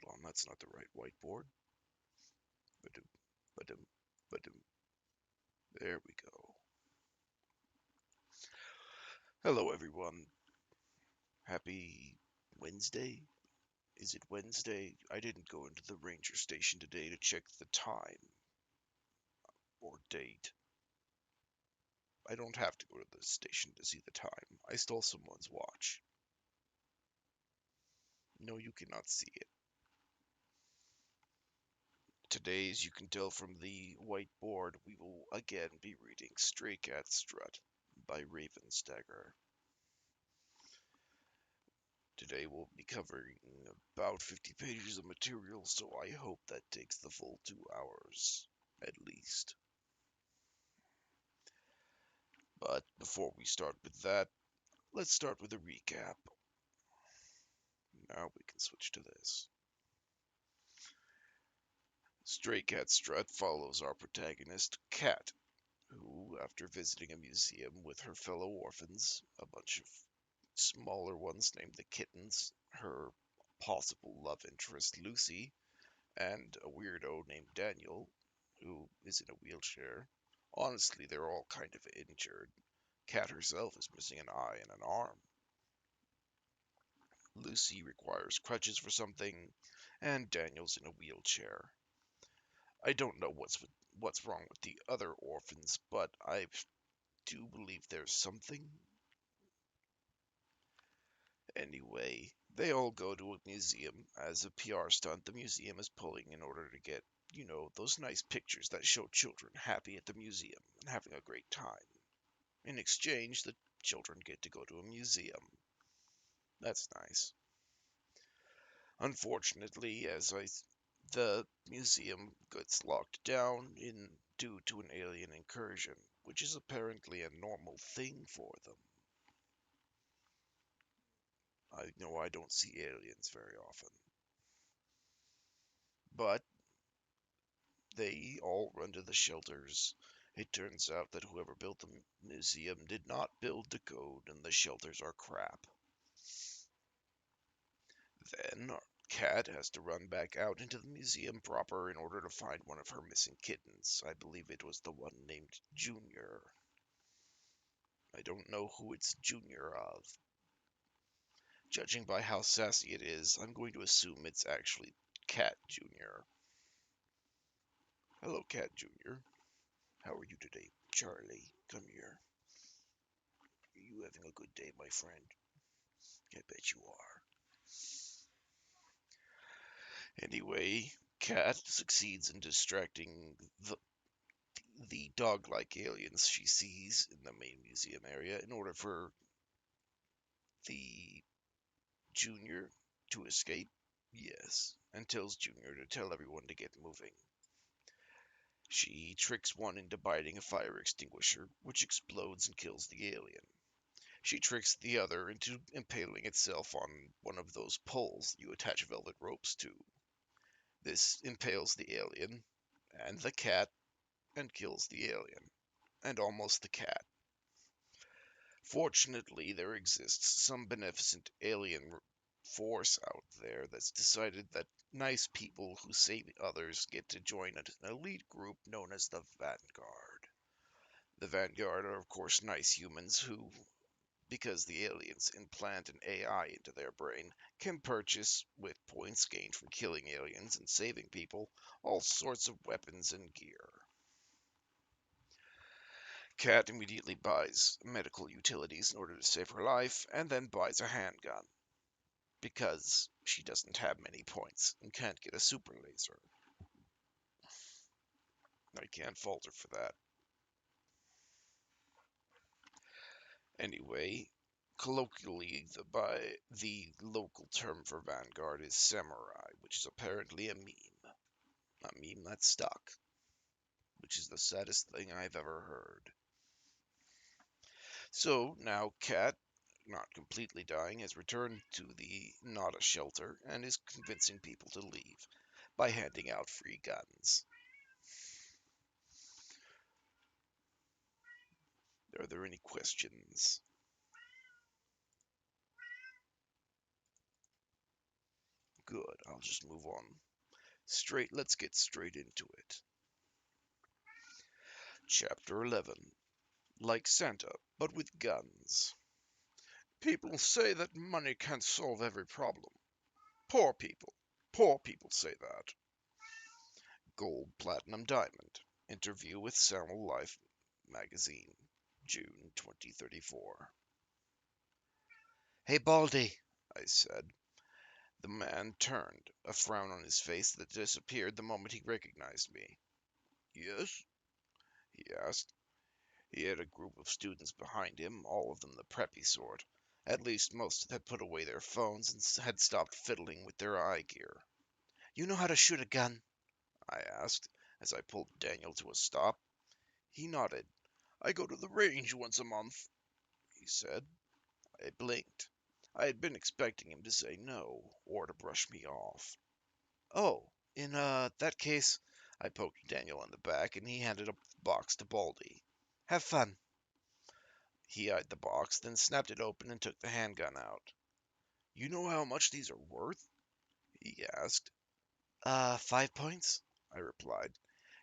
hold on, that's not the right whiteboard. Ba-dum, ba-dum, ba-dum. There we go. Hello, everyone. Happy Wednesday? Is it Wednesday? I didn't go into the ranger station today to check the time or date. I don't have to go to the station to see the time. I stole someone's watch. No, you cannot see it. Today, as you can tell from the whiteboard, we will again be reading Stray Cat Strut by Ravenstagger. Today we'll be covering about 50 pages of material, so I hope that takes the full 2 hours, at least. But before we start with that, let's start with a recap. Now we can switch to this. Stray Cat Strut follows our protagonist, Cat, who, after visiting a museum with her fellow orphans, a bunch of smaller ones named the Kittens, her possible love interest, Lucy, and a weirdo named Daniel, who is in a wheelchair. Honestly, they're all kind of injured. Kat herself is missing an eye and an arm. Lucy requires crutches for something, and Daniel's in a wheelchair. I don't know what's wrong with the other orphans, but I do believe there's something. Anyway, they all go to a museum as a PR stunt the museum is pulling in order to get, those nice pictures that show children happy at the museum and having a great time. In exchange, the children get to go to a museum. That's nice. Unfortunately, the museum gets locked down due to an alien incursion, which is apparently a normal thing for them. I know I don't see aliens very often. But they all run to the shelters. It turns out that whoever built the museum did not build the code, and the shelters are crap. Then Kat has to run back out into the museum proper in order to find one of her missing kittens. I believe it was the one named Junior. I don't know who it's Junior of. Judging by how sassy it is, I'm going to assume it's actually Cat Junior. Hello, Cat Junior. How are you today, Charlie? Come here. Are you having a good day, my friend? I bet you are. Anyway, Cat succeeds in distracting the dog-like aliens she sees in the main museum area in order for the Junior to escape. Yes, and tells Junior to tell everyone to get moving. She tricks one into biting a fire extinguisher, which explodes and kills the alien. She tricks the other into impaling itself on one of those poles you attach velvet ropes to. This impales the alien and the cat and kills the alien and almost the cat. Fortunately, there exists some beneficent alien force out there that's decided that nice people who save others get to join an elite group known as the Vanguard. The Vanguard are, of course, nice humans who, because the aliens implant an AI into their brain, can purchase, with points gained from killing aliens and saving people, all sorts of weapons and gear. Kat immediately buys medical utilities in order to save her life, and then buys a handgun, because she doesn't have many points and can't get a super laser. I can't fault her for that. Anyway, colloquially, the local term for Vanguard is samurai, which is apparently a meme. A meme that's stuck, which is the saddest thing I've ever heard. So now Kat, not completely dying, has returned to the Nada shelter and is convincing people to leave by handing out free guns. Are there any questions? Good, I'll just move on. Let's get straight into it. Chapter 11. Like Santa, but with guns. People say that money can't solve every problem. Poor people. Poor people say that. Gold, Platinum, Diamond. Interview with Samuel Life Magazine, June 2034. Hey, Baldy, I said. The man turned, a frown on his face that disappeared the moment he recognized me. Yes? He asked. He had a group of students behind him, all of them the preppy sort. At least most had put away their phones and had stopped fiddling with their eye gear. You know how to shoot a gun? I asked, as I pulled Daniel to a stop. He nodded. I go to the range once a month, he said. I blinked. I had been expecting him to say no, or to brush me off. Oh, in that case, I poked Daniel in the back, and he handed a box to Baldy. Have fun. He eyed the box, then snapped it open and took the handgun out. You know how much these are worth? He asked. 5 points, I replied.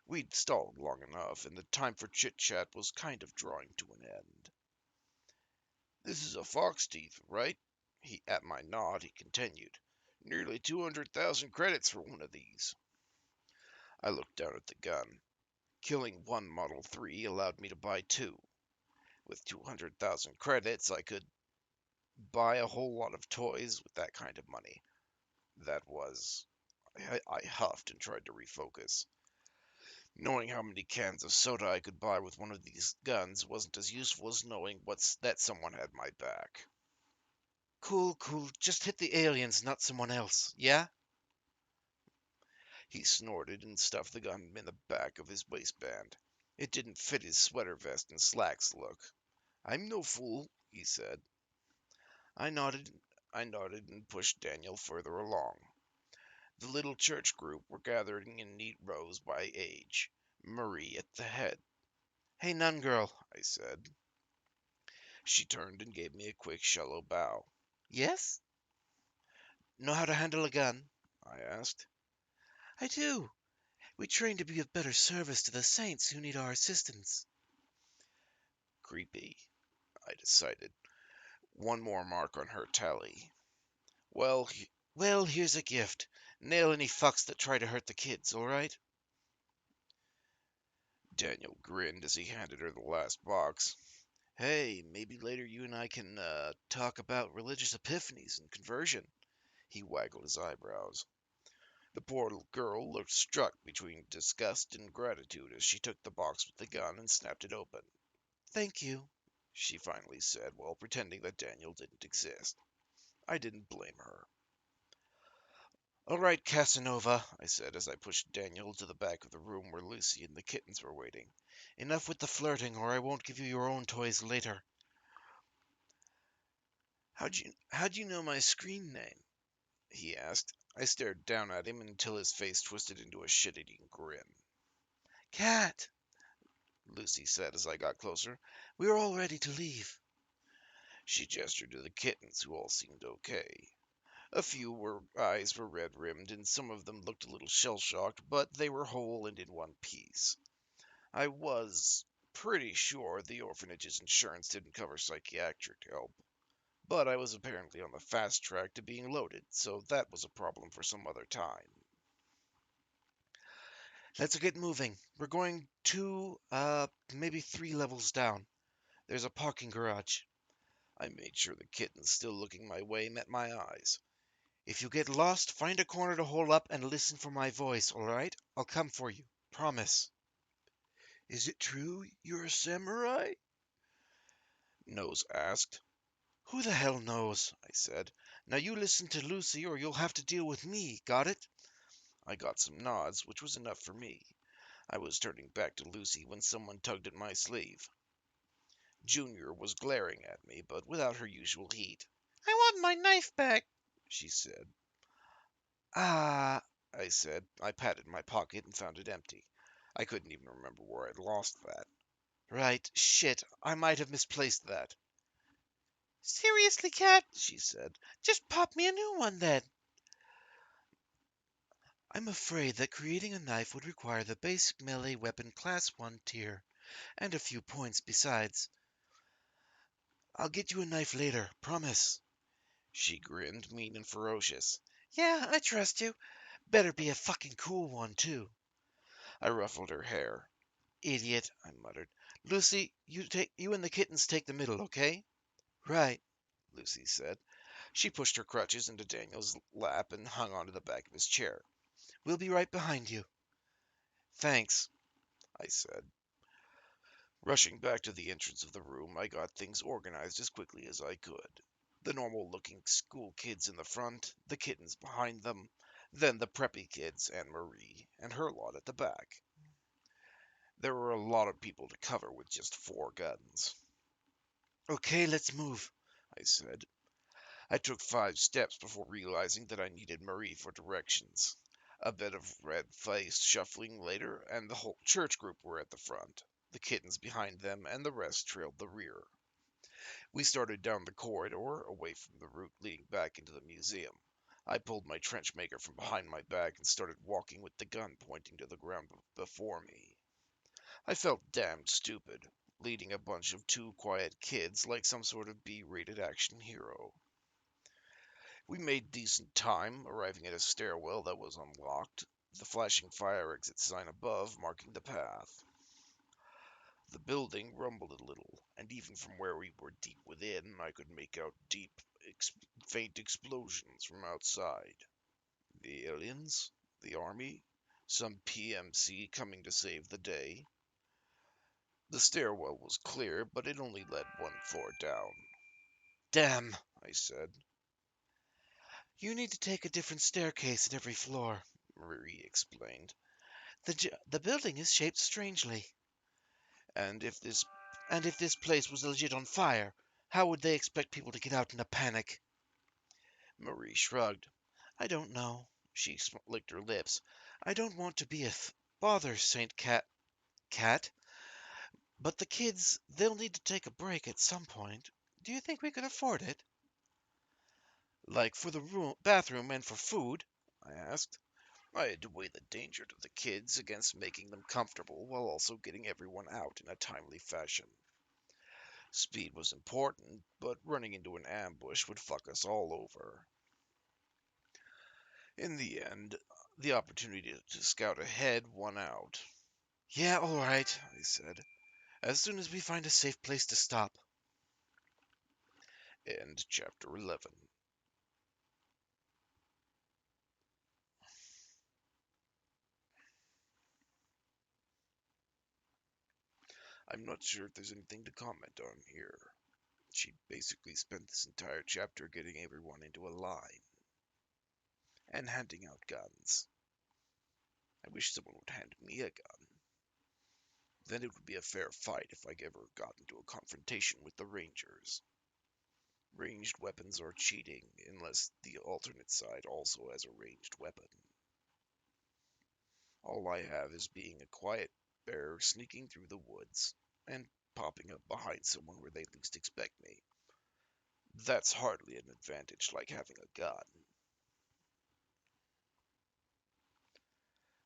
We'd stalled long enough, and the time for chit-chat was kind of drawing to an end. This is a fox teeth, right? At my nod, he continued. Nearly 200,000 credits for one of these. I looked down at the gun. Killing one Model 3 allowed me to buy two. With 200,000 credits, I could buy a whole lot of toys with that kind of money. That was... I huffed and tried to refocus. Knowing how many cans of soda I could buy with one of these guns wasn't as useful as knowing that someone had my back. Cool. Just hit the aliens, not someone else, yeah? He snorted and stuffed the gun in the back of his waistband. It didn't fit his sweater vest and slacks look. I'm no fool, he said. I nodded and pushed Daniel further along. The little church group were gathering in neat rows by age, Marie at the head. Hey, nun girl, I said. She turned and gave me a quick, shallow bow. Yes? Know how to handle a gun? I asked. I do. We train to be of better service to the saints who need our assistance. Creepy, I decided. One more mark on her tally. Well, here's a gift. Nail any fucks that try to hurt the kids, all right? Daniel grinned as he handed her the last box. Hey, maybe later you and I can talk about religious epiphanies and conversion. He waggled his eyebrows. The poor little girl looked struck between disgust and gratitude as she took the box with the gun and snapped it open. Thank you, she finally said while pretending that Daniel didn't exist. I didn't blame her. All right, Casanova, I said as I pushed Daniel to the back of the room where Lucy and the kittens were waiting. Enough with the flirting, or I won't give you your own toys later. How'd you know my screen name? He asked. I stared down at him until his face twisted into a shit-eating grin. Cat, Lucy said as I got closer. We're all ready to leave. She gestured to the kittens, who all seemed okay. A few eyes were red-rimmed, and some of them looked a little shell-shocked, but they were whole and in one piece. I was pretty sure the orphanage's insurance didn't cover psychiatric help, but I was apparently on the fast track to being loaded, so that was a problem for some other time. Let's get moving. We're going 2, maybe 3 levels down. There's a parking garage. I made sure the kittens still looking my way met my eyes. If you get lost, find a corner to hole up and listen for my voice, all right? I'll come for you. Promise. Is it true you're a samurai? Nose asked. Who the hell knows? I said. Now you listen to Lucy or you'll have to deal with me. Got it? I got some nods, which was enough for me. I was turning back to Lucy when someone tugged at my sleeve. Junior was glaring at me, but without her usual heat. I want my knife back, she said. Ah, I said. I patted my pocket and found it empty. I couldn't even remember where I'd lost that. Right, shit, I might have misplaced that. Seriously, Cat, she said. Just pop me a new one then. I'm afraid that creating a knife would require the basic melee weapon class 1 tier, and a few points besides. I'll get you a knife later, promise. She grinned, mean and ferocious. Yeah, I trust you. Better be a fucking cool one, too. I ruffled her hair. Idiot, I muttered. Lucy, you and the kittens take the middle, okay? Right, Lucy said. She pushed her crutches into Daniel's lap and hung onto the back of his chair. we'll be right behind you. Thanks. I said. Rushing back to the entrance of the room, I got things organized as quickly as I could. The normal-looking school kids in the front, the kittens behind them, then the preppy kids and Marie, and her lot at the back. There were a lot of people to cover with just 4 guns. Okay, let's move. I said. I took 5 steps before realizing that I needed Marie for directions. A bit of red-faced shuffling later, and the whole church group were at the front. The kittens behind them, and the rest trailed the rear. We started down the corridor, away from the route leading back into the museum. I pulled my trench maker from behind my back and started walking with the gun pointing to the ground before me. I felt damned stupid, leading a bunch of 2 quiet kids like some sort of B-rated action hero. We made decent time, arriving at a stairwell that was unlocked, the flashing fire exit sign above marking the path. The building rumbled a little, and even from where we were deep within, I could make out faint explosions from outside. The aliens? The army? Some PMC coming to save the day? The stairwell was clear, but it only led 1 floor down. Damn, I said. you need to take a different staircase at every floor, Marie explained. The building is shaped strangely. And if this And if this place was legit on fire, how would they expect people to get out in a panic? Marie shrugged. I don't know. She licked her lips. I don't want to be a bother, Saint Cat. But the kids, they'll need to take a break at some point. Do you think we could afford it? Like for the bathroom and for food? I asked. I had to weigh the danger to the kids against making them comfortable while also getting everyone out in a timely fashion. Speed was important, but running into an ambush would fuck us all over. In the end, the opportunity to scout ahead won out. Yeah, all right, I said. As soon as we find a safe place to stop. End chapter 11. I'm not sure if there's anything to comment on here. She basically spent this entire chapter getting everyone into a line and handing out guns. I wish someone would hand me a gun. Then it would be a fair fight if I ever got into a confrontation with the Rangers. Ranged weapons are cheating unless the alternate side also has a ranged weapon. All I have is being a quiet bear sneaking through the woods and popping up behind someone where they least expect me. That's hardly an advantage like having a gun.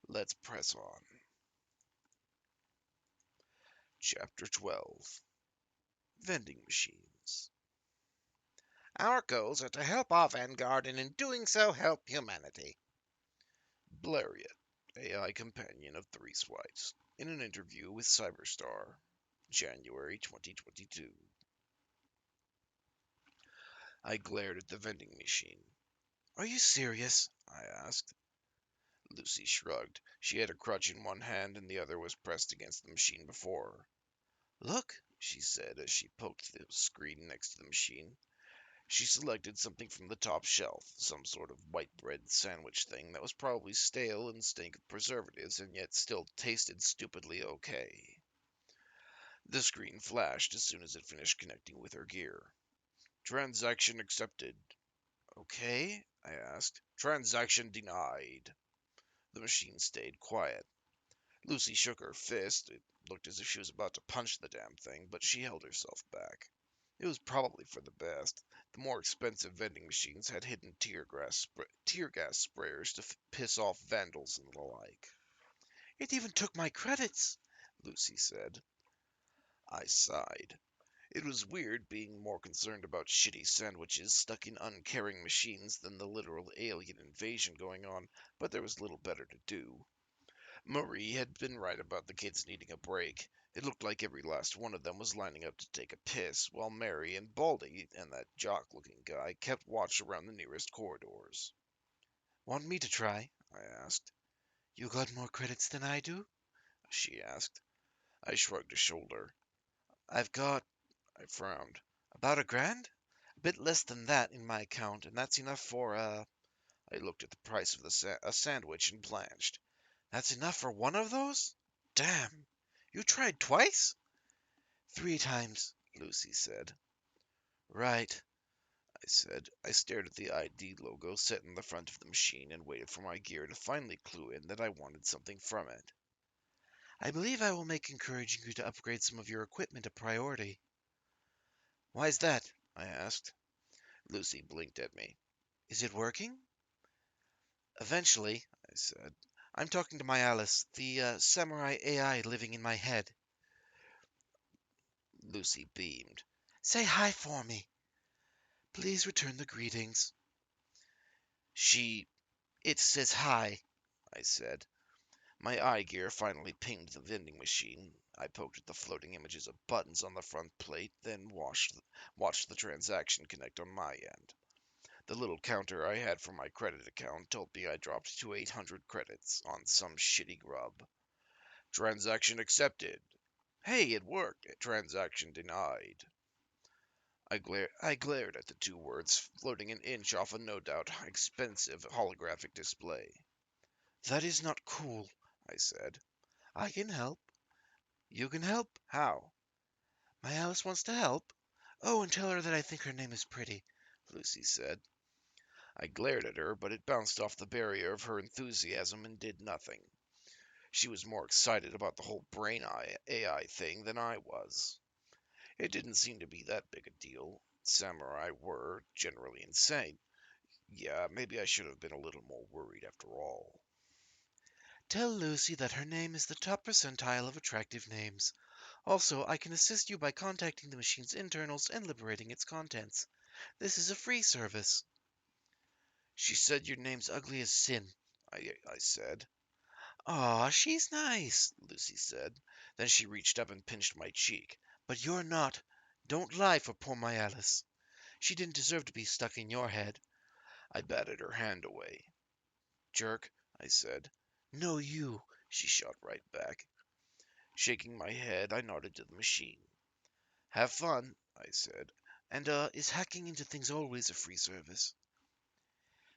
Let's press on. Chapter 12. Vending Machines. Our goals are to help our vanguard and in doing so help humanity. Blariot, AI companion of 3 Swipes, in an interview with Cyberstar, January 2022. I glared at the vending machine. Are you serious? I asked. Lucy shrugged. She had a crutch in one hand and the other was pressed against the machine before her. Look, She said as she poked the screen next to the machine. She selected something from the top shelf, some sort of white bread sandwich thing that was probably stale and stank of preservatives and yet still tasted stupidly okay. The screen flashed as soon as it finished connecting with her gear. Transaction accepted. Okay, I asked. Transaction denied. The machine stayed quiet. Lucy shook her fist. It looked as if she was about to punch the damn thing, but she held herself back. It was probably for the best. The more expensive vending machines had hidden tear gas sprayers to piss off vandals and the like. It even took my credits, Lucy said. I sighed. It was weird being more concerned about shitty sandwiches stuck in uncaring machines than the literal alien invasion going on, but there was little better to do. Marie had been right about the kids needing a break. It looked like every last one of them was lining up to take a piss, while Mary and Baldy and that jock-looking guy kept watch around the nearest corridors. Want me to try? I asked. You got more credits than I do? She asked. I shrugged a shoulder. I've got I frowned. about $1,000? A bit less than that in my account, and that's enough for, I looked at the price of a sandwich and blanched. that's enough for one of those? Damn. You tried twice? 3 times, Lucy said. Right. I said. I stared at the ID logo set in the front of the machine and waited for my gear to finally clue in that I wanted something from it. I believe I will make encouraging you to upgrade some of your equipment a priority. Why's that? I asked. Lucy blinked at me. Is it working? Eventually, I said. I'm talking to my Alice, the samurai AI living in my head. Lucy beamed. Say hi for me. Please return the greetings. She. It says hi. I said. My eye gear finally pinged the vending machine. I poked at the floating images of buttons on the front plate, then watched the transaction connect on my end. The little counter I had for my credit account told me I dropped to 800 credits on some shitty grub. Transaction accepted. Hey, it worked. Transaction denied. I glared at the two words floating an inch off a no doubt expensive holographic display. That is not cool, I said. I can help. You can help. How? My Alice wants to help. Oh, and tell her that I think her name is pretty. Lucy said. I glared at her, but it bounced off the barrier of her enthusiasm and did nothing. She was more excited about the whole brain AI thing than I was. It didn't seem to be that big a deal. Samurai were generally insane. Yeah, maybe I should have been a little more worried after all. Tell Lucy that her name is the top percentile of attractive names. Also, I can assist you by contacting the machine's internals and liberating its contents. This is a free service. She said your name's ugly as sin, I said. Aw, she's nice, Lucy said. Then she reached up and pinched my cheek. but you're not. Don't lie for poor my Alice. She didn't deserve to be stuck in your head. I batted her hand away. Jerk, I said. No, you, she shot right back. Shaking my head, I nodded to the machine. Have fun, I said. And, is hacking into things always a free service?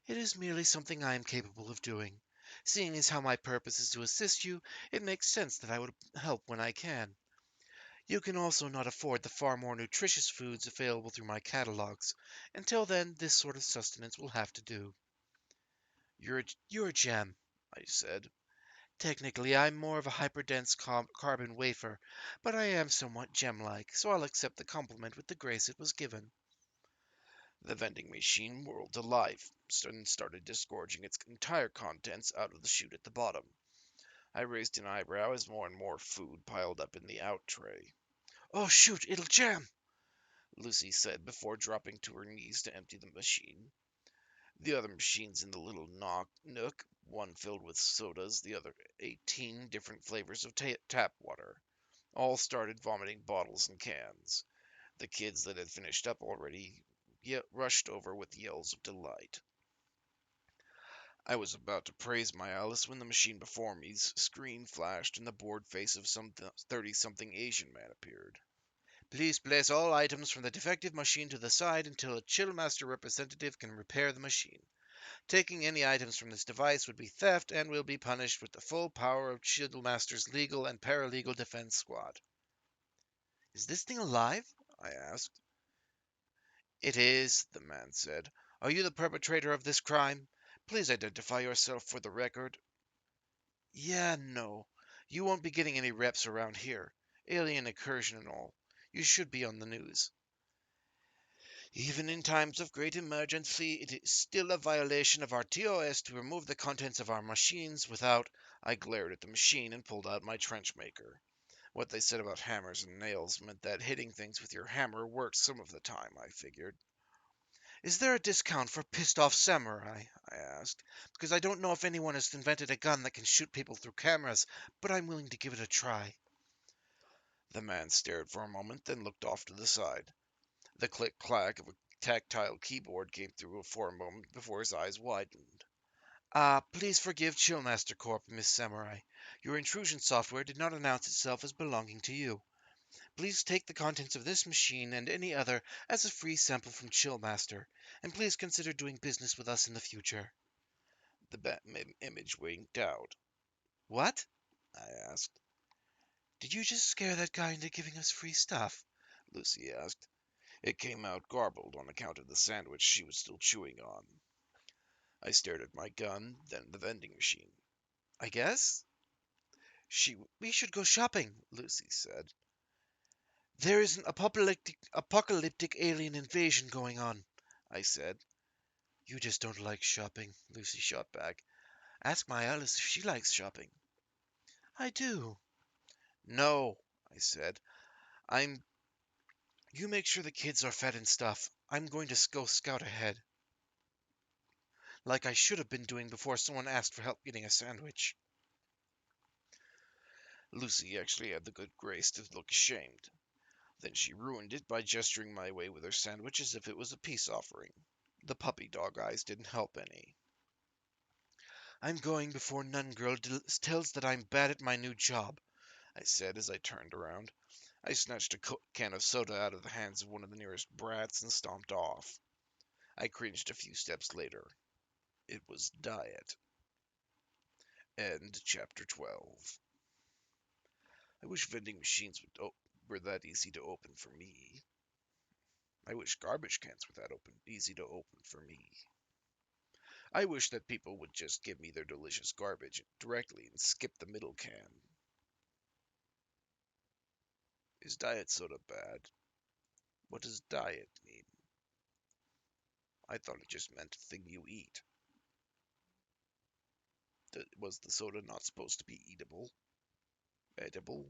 It is merely something I am capable of doing. Seeing as how my purpose is to assist you, it makes sense that I would help when I can. You can also not afford the far more nutritious foods available through my catalogs. Until then, this sort of sustenance will have to do. You're a gem, I said. Technically, I'm more of a hyperdense carbon wafer, but I am somewhat gem-like, so I'll accept the compliment with the grace it was given. The vending machine whirled to life and started disgorging its entire contents out of the chute at the bottom. I raised an eyebrow as more and more food piled up in the out tray. Oh shoot, it'll jam! Lucy said before dropping to her knees to empty the machine. The other machines in the little nook, one filled with sodas, the other 18 different flavors of tap water, all started vomiting bottles and cans. The kids that had finished up already rushed over with yells of delight. I was about to praise my Alice when the machine before me's screen flashed and the bored face of some 30-something Asian man appeared. Please place all items from the defective machine to the side until a Chillmaster representative can repair the machine. Taking any items from this device would be theft and will be punished with the full power of Chillmaster's legal and paralegal defense squad. Is this thing alive? I asked. It is, the man said. Are you the perpetrator of this crime? Please identify yourself for the record. Yeah, no. You won't be getting any reps around here. Alien incursion and all. You should be on the news. Even in times of great emergency, it is still a violation of our TOS to remove the contents of our machines without. I glared at the machine and pulled out my trench maker. What they said about hammers and nails meant that hitting things with your hammer worked some of the time, I figured. Is there a discount for pissed off samurai? I asked, because I don't know if anyone has invented a gun that can shoot people through cameras, but I'm willing to give it a try. The man stared for a moment, then looked off to the side. The click-clack of a tactile keyboard came through for a moment before his eyes widened. Please forgive Chillmaster Corp, Miss Samurai. Your intrusion software did not announce itself as belonging to you. Please take the contents of this machine and any other as a free sample from Chillmaster, and please consider doing business with us in the future. The image winked out. What? I asked. Did you just scare that guy into giving us free stuff? Lucy asked. It came out garbled on account of the sandwich she was still chewing on. I stared at my gun, then the vending machine. I guess? We should go shopping, Lucy said. There is an apocalyptic alien invasion going on, I said. You just don't like shopping, Lucy shot back. Ask my Alice if she likes shopping. I do. No, I said. I'm. You make sure the kids are fed and stuff. I'm going to go scout ahead. Like I should have been doing before someone asked for help getting a sandwich. Lucy actually had the good grace to look ashamed. Then she ruined it by gesturing my way with her sandwich as if it was a peace offering. The puppy dog eyes didn't help any. I'm going before Nun Girl tells that I'm bad at my new job, I said as I turned around. I snatched a can of soda out of the hands of one of the nearest brats and stomped off. I cringed a few steps later. It was diet. End chapter 12. I wish vending machines were that easy to open for me. I wish garbage cans were that easy to open for me. I wish that people would just give me their delicious garbage directly and skip the middle can. Is diet soda bad? What does diet mean? I thought it just meant thing you eat. Was the soda not supposed to be eatable? Edible?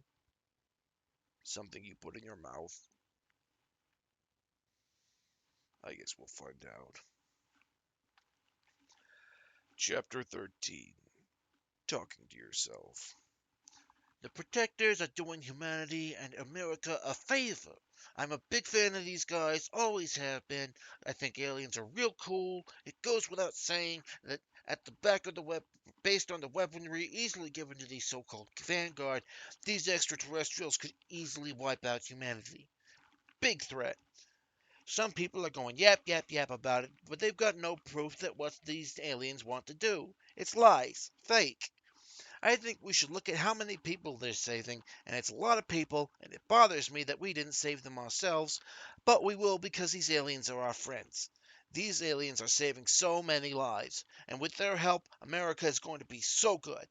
Something you put in your mouth? I guess we'll find out. Chapter 13. Talking to yourself. The protectors are doing humanity and America a favor. I'm a big fan of these guys, always have been. I think aliens are real cool. It goes without saying that at the back of the web, based on the weaponry easily given to these so-called vanguard, these extraterrestrials could easily wipe out humanity. Big threat. Some people are going yap, yap, yap about it, but they've got no proof that what these aliens want to do. It's lies. Fake. I think we should look at how many people they're saving, and it's a lot of people, and it bothers me that we didn't save them ourselves, but we will because these aliens are our friends. These aliens are saving so many lives, and with their help, America is going to be so good.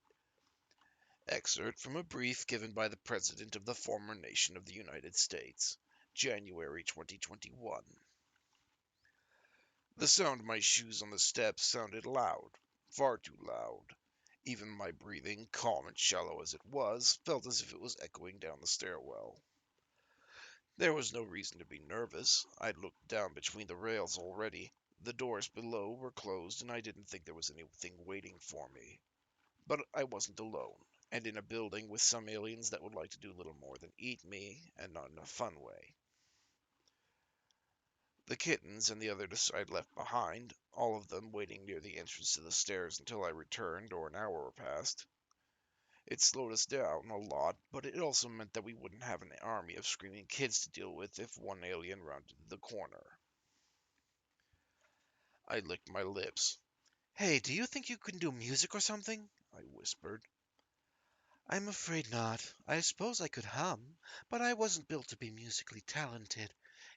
Excerpt from a brief given by the President of the former nation of the United States, January 2021. The sound of my shoes on the steps sounded loud, far too loud. Even my breathing, calm and shallow as it was, felt as if it was echoing down the stairwell. There was no reason to be nervous. I'd looked down between the rails already. The doors below were closed, and I didn't think there was anything waiting for me. But I wasn't alone, and in a building with some aliens that would like to do little more than eat me, and not in a fun way. The kittens and the others I'd left behind, all of them waiting near the entrance to the stairs until I returned or an hour passed. It slowed us down a lot, but it also meant that we wouldn't have an army of screaming kids to deal with if one alien rounded the corner. I licked my lips. Hey, do you think you can do music or something? I whispered. I'm afraid not. I suppose I could hum, but I wasn't built to be musically talented.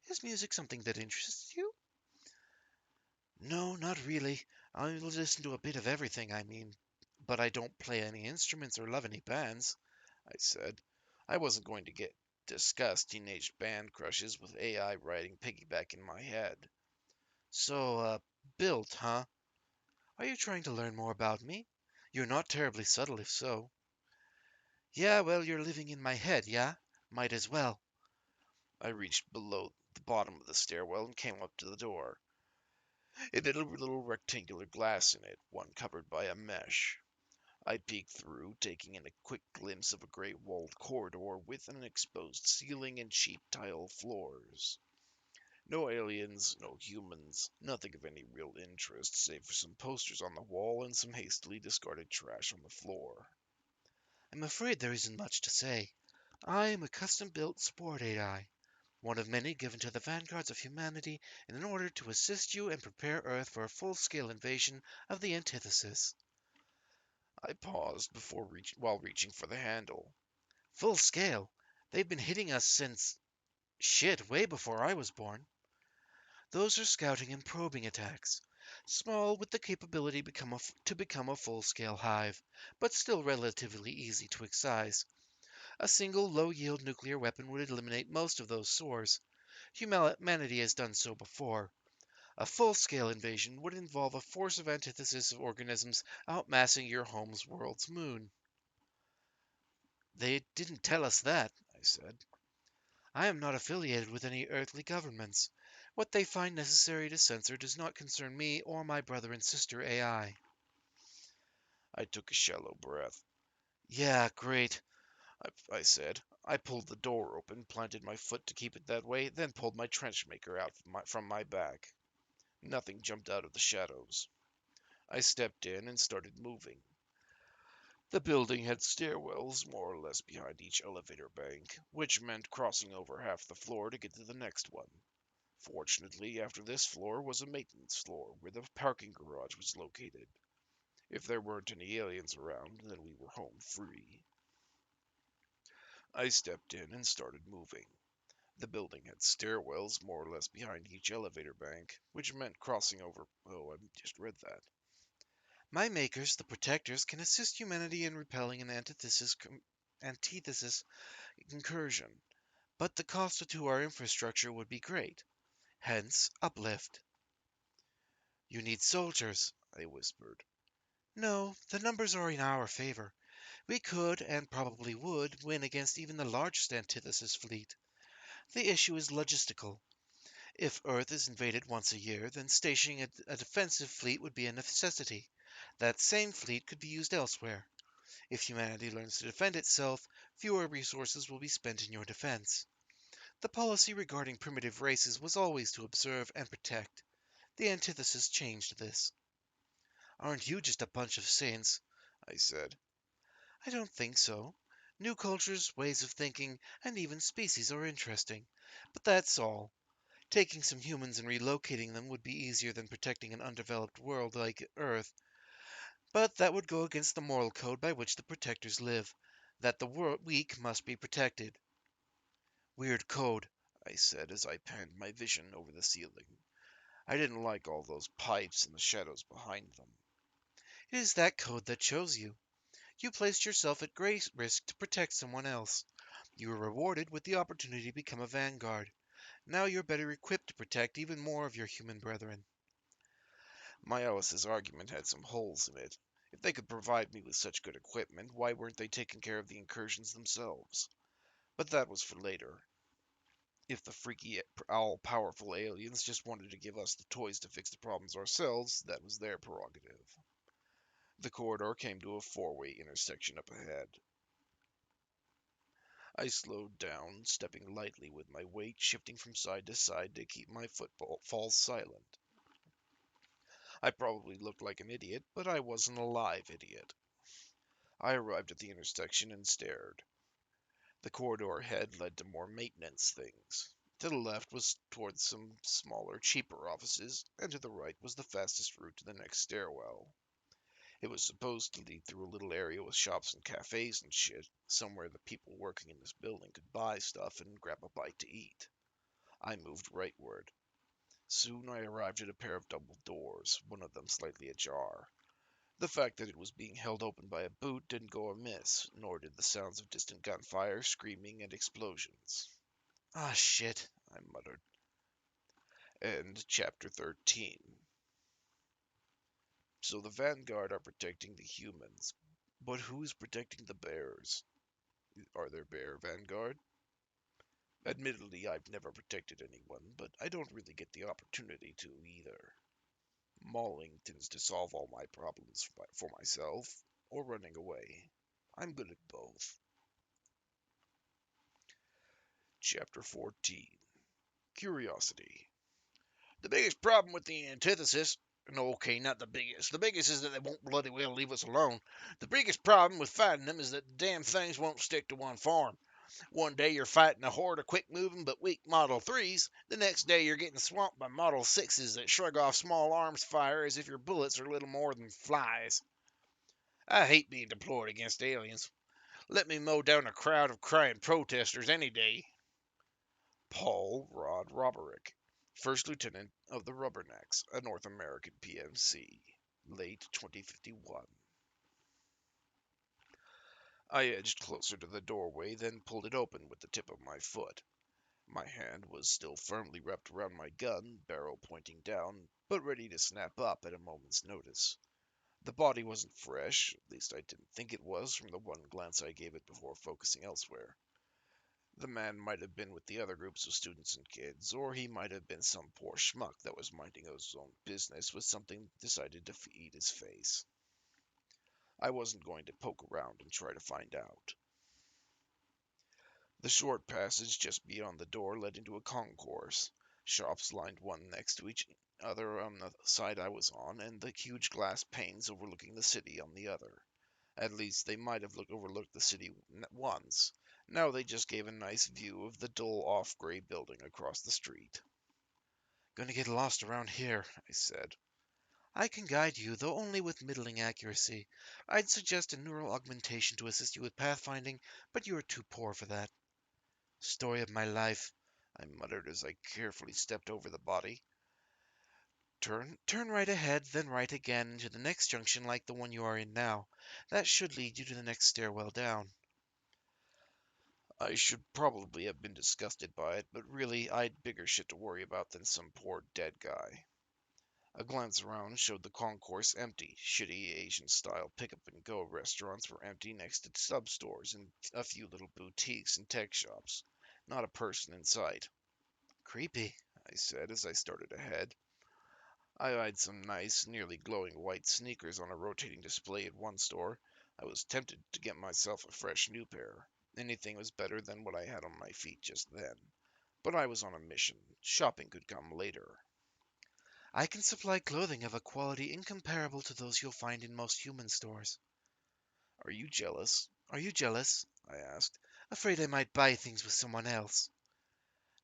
Is music something that interests you? No, not really. I listen to a bit of everything, I mean, but I don't play any instruments or love any bands, I said. I wasn't going to get Discuss teenage band crushes with AI riding piggyback in my head. So, built, huh? Are you trying to learn more about me? You're not terribly subtle if so. Yeah, well, you're living in my head, yeah? Might as well. I reached below the bottom of the stairwell and came up to the door. It had a little rectangular glass in it, one covered by a mesh. I peeked through, taking in a quick glimpse of a great walled corridor with an exposed ceiling and cheap tile floors. No aliens, no humans, nothing of any real interest, save for some posters on the wall and some hastily discarded trash on the floor. I'm afraid there isn't much to say. I am a custom-built support AI, one of many given to the vanguards of humanity in order to assist you and prepare Earth for a full-scale invasion of the antithesis. I paused while reaching for the handle. Full scale? They've been hitting us since, shit, way before I was born. Those are scouting and probing attacks. Small with the capability to become a full-scale hive, but still relatively easy to excise. A single low-yield nuclear weapon would eliminate most of those sores. Humanity has done so before. A full-scale invasion would involve a force of antithesis of organisms outmassing your home's world's moon. They didn't tell us that, I said. I am not affiliated with any earthly governments. What they find necessary to censor does not concern me or my brother and sister AI. I took a shallow breath. Yeah, great. I said. I pulled the door open, planted my foot to keep it that way, then pulled my trench maker out from my back. Nothing jumped out of the shadows. I stepped in and started moving. The building had stairwells more or less behind each elevator bank, which meant crossing over half the floor to get to the next one. Fortunately, after this floor was a maintenance floor where the parking garage was located. If there weren't any aliens around, then we were home free. I stepped in and started moving. The building had stairwells more or less behind each elevator bank, which meant crossing over. Oh, I just read that. My makers, the Protectors, can assist humanity in repelling an antithesis incursion, but the cost to our infrastructure would be great. Hence, uplift. You need soldiers, I whispered. No, the numbers are in our favor. We could, and probably would, win against even the largest antithesis fleet. The issue is logistical. If Earth is invaded once a year, then stationing a defensive fleet would be a necessity. That same fleet could be used elsewhere. If humanity learns to defend itself, fewer resources will be spent in your defense. The policy regarding primitive races was always to observe and protect. The antithesis changed this. Aren't you just a bunch of saints? I said. I don't think so. New cultures, ways of thinking, and even species are interesting. But that's all. Taking some humans and relocating them would be easier than protecting an undeveloped world like Earth. But that would go against the moral code by which the protectors live, that the weak must be protected. Weird code, I said as I panned my vision over the ceiling. I didn't like all those pipes and the shadows behind them. It is that code that chose you. You placed yourself at great risk to protect someone else. You were rewarded with the opportunity to become a vanguard. Now you're better equipped to protect even more of your human brethren. My Alice's argument had some holes in it. If they could provide me with such good equipment, why weren't they taking care of the incursions themselves? But that was for later. If the freaky, all-powerful aliens just wanted to give us the toys to fix the problems ourselves, that was their prerogative. The corridor came to a four-way intersection up ahead. I slowed down, stepping lightly with my weight shifting from side to side to keep my footfalls silent. I probably looked like an idiot, but I wasn't a live idiot. I arrived at the intersection and stared. The corridor ahead led to more maintenance things. To the left was towards some smaller, cheaper offices, and to the right was the fastest route to the next stairwell. It was supposed to lead through a little area with shops and cafes and shit, somewhere the people working in this building could buy stuff and grab a bite to eat. I moved rightward. Soon I arrived at a pair of double doors, one of them slightly ajar. The fact that it was being held open by a boot didn't go amiss, nor did the sounds of distant gunfire, screaming, and explosions. Ah, shit. I muttered. And Chapter 13. So the Vanguard are protecting the humans, but who's protecting the bears? Are there bear Vanguard? Admittedly, I've never protected anyone, but I don't really get the opportunity to either. Mauling tends to solve all my problems for myself, or running away. I'm good at both. Chapter 14. Curiosity. The biggest problem with the antithesis. No, okay, not the biggest. The biggest is that they won't bloody well leave us alone. The biggest problem with fighting them is that the damn things won't stick to one farm. One day you're fighting a horde of quick moving but weak Model 3s. The next day you're getting swamped by Model 6s that shrug off small arms fire as if your bullets are little more than flies. I hate being deployed against aliens. Let me mow down a crowd of crying protesters any day. Paul Rod Roberick, First Lieutenant of the Rubbernecks, a North American PMC, late 2051. I edged closer to the doorway, then pulled it open with the tip of my foot. My hand was still firmly wrapped around my gun, barrel pointing down, but ready to snap up at a moment's notice. The body wasn't fresh, at least I didn't think it was from the one glance I gave it before focusing elsewhere. The man might have been with the other groups of students and kids, or he might have been some poor schmuck that was minding his own business with something decided to feed his face. I wasn't going to poke around and try to find out. The short passage just beyond the door led into a concourse. Shops lined one next to each other on the side I was on, and the huge glass panes overlooking the city on the other. At least they might have overlooked the city once. Now they just gave a nice view of the dull off-gray building across the street. Gonna get lost around here, I said. I can guide you, though only with middling accuracy. I'd suggest a neural augmentation to assist you with pathfinding, but you are too poor for that. Story of my life, I muttered as I carefully stepped over the body. Turn right ahead, then right again into the next junction like the one you are in now. That should lead you to the next stairwell down. I should probably have been disgusted by it, but really I'd bigger shit to worry about than some poor dead guy. A glance around showed the concourse empty. Shitty Asian-style pick-up-and-go restaurants were empty next to sub-stores and a few little boutiques and tech shops. Not a person in sight. Creepy, I said as I started ahead. I eyed some nice, nearly glowing white sneakers on a rotating display at one store. I was tempted to get myself a fresh new pair. Anything was better than what I had on my feet just then. But I was on a mission. Shopping could come later. I can supply clothing of a quality incomparable to those you'll find in most human stores. Are you jealous? Are you jealous? I asked. Afraid I might buy things with someone else?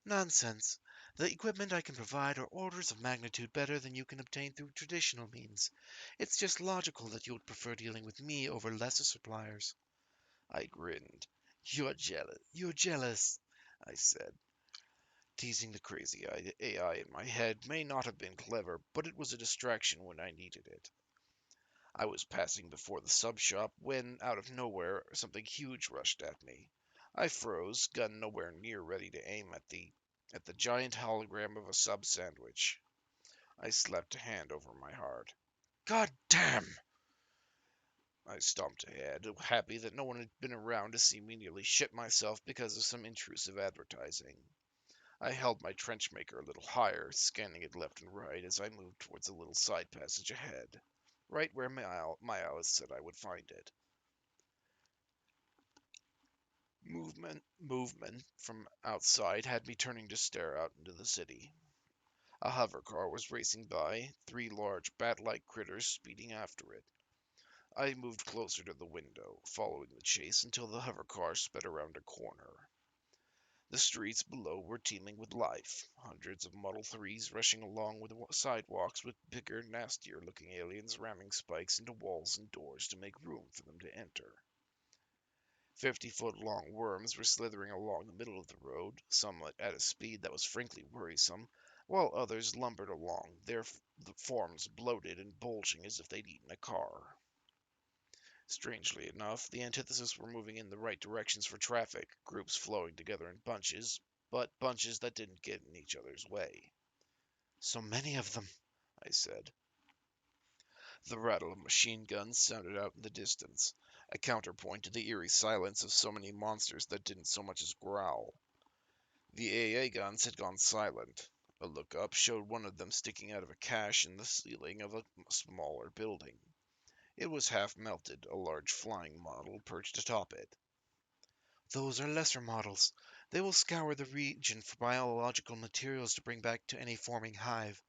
Nonsense. The equipment I can provide are orders of magnitude better than you can obtain through traditional means. It's just logical that you would prefer dealing with me over lesser suppliers. I grinned. You're jealous. You're jealous, I said. Teasing the crazy AI in my head may not have been clever, but it was a distraction when I needed it. I was passing before the sub shop when, out of nowhere, something huge rushed at me. I froze, gun nowhere near ready to aim at the giant hologram of a sub sandwich. I slapped a hand over my heart. God damn! I stomped ahead, happy that no one had been around to see me nearly shit myself because of some intrusive advertising. I held my trenchmaker a little higher, scanning it left and right as I moved towards a little side passage ahead, right where my Alice said I would find it. Movement from outside had me turning to stare out into the city. A hover car was racing by, three large bat-like critters speeding after it. I moved closer to the window, following the chase until the hover car sped around a corner. The streets below were teeming with life, hundreds of Model 3s rushing along the sidewalks with bigger, nastier-looking aliens ramming spikes into walls and doors to make room for them to enter. 50-foot-long worms were slithering along the middle of the road, some at a speed that was frankly worrisome, while others lumbered along, their forms bloated and bulging as if they'd eaten a car. Strangely enough, the antithesis were moving in the right directions for traffic, groups flowing together in bunches, but bunches that didn't get in each other's way. So many of them, I said. The rattle of machine guns sounded out in the distance, a counterpoint to the eerie silence of so many monsters that didn't so much as growl. The AA guns had gone silent. A look up showed one of them sticking out of a cache in the ceiling of a smaller building. It was half melted, a large flying model perched atop it. those are lesser models. They will scour the region for biological materials to bring back to any forming hive,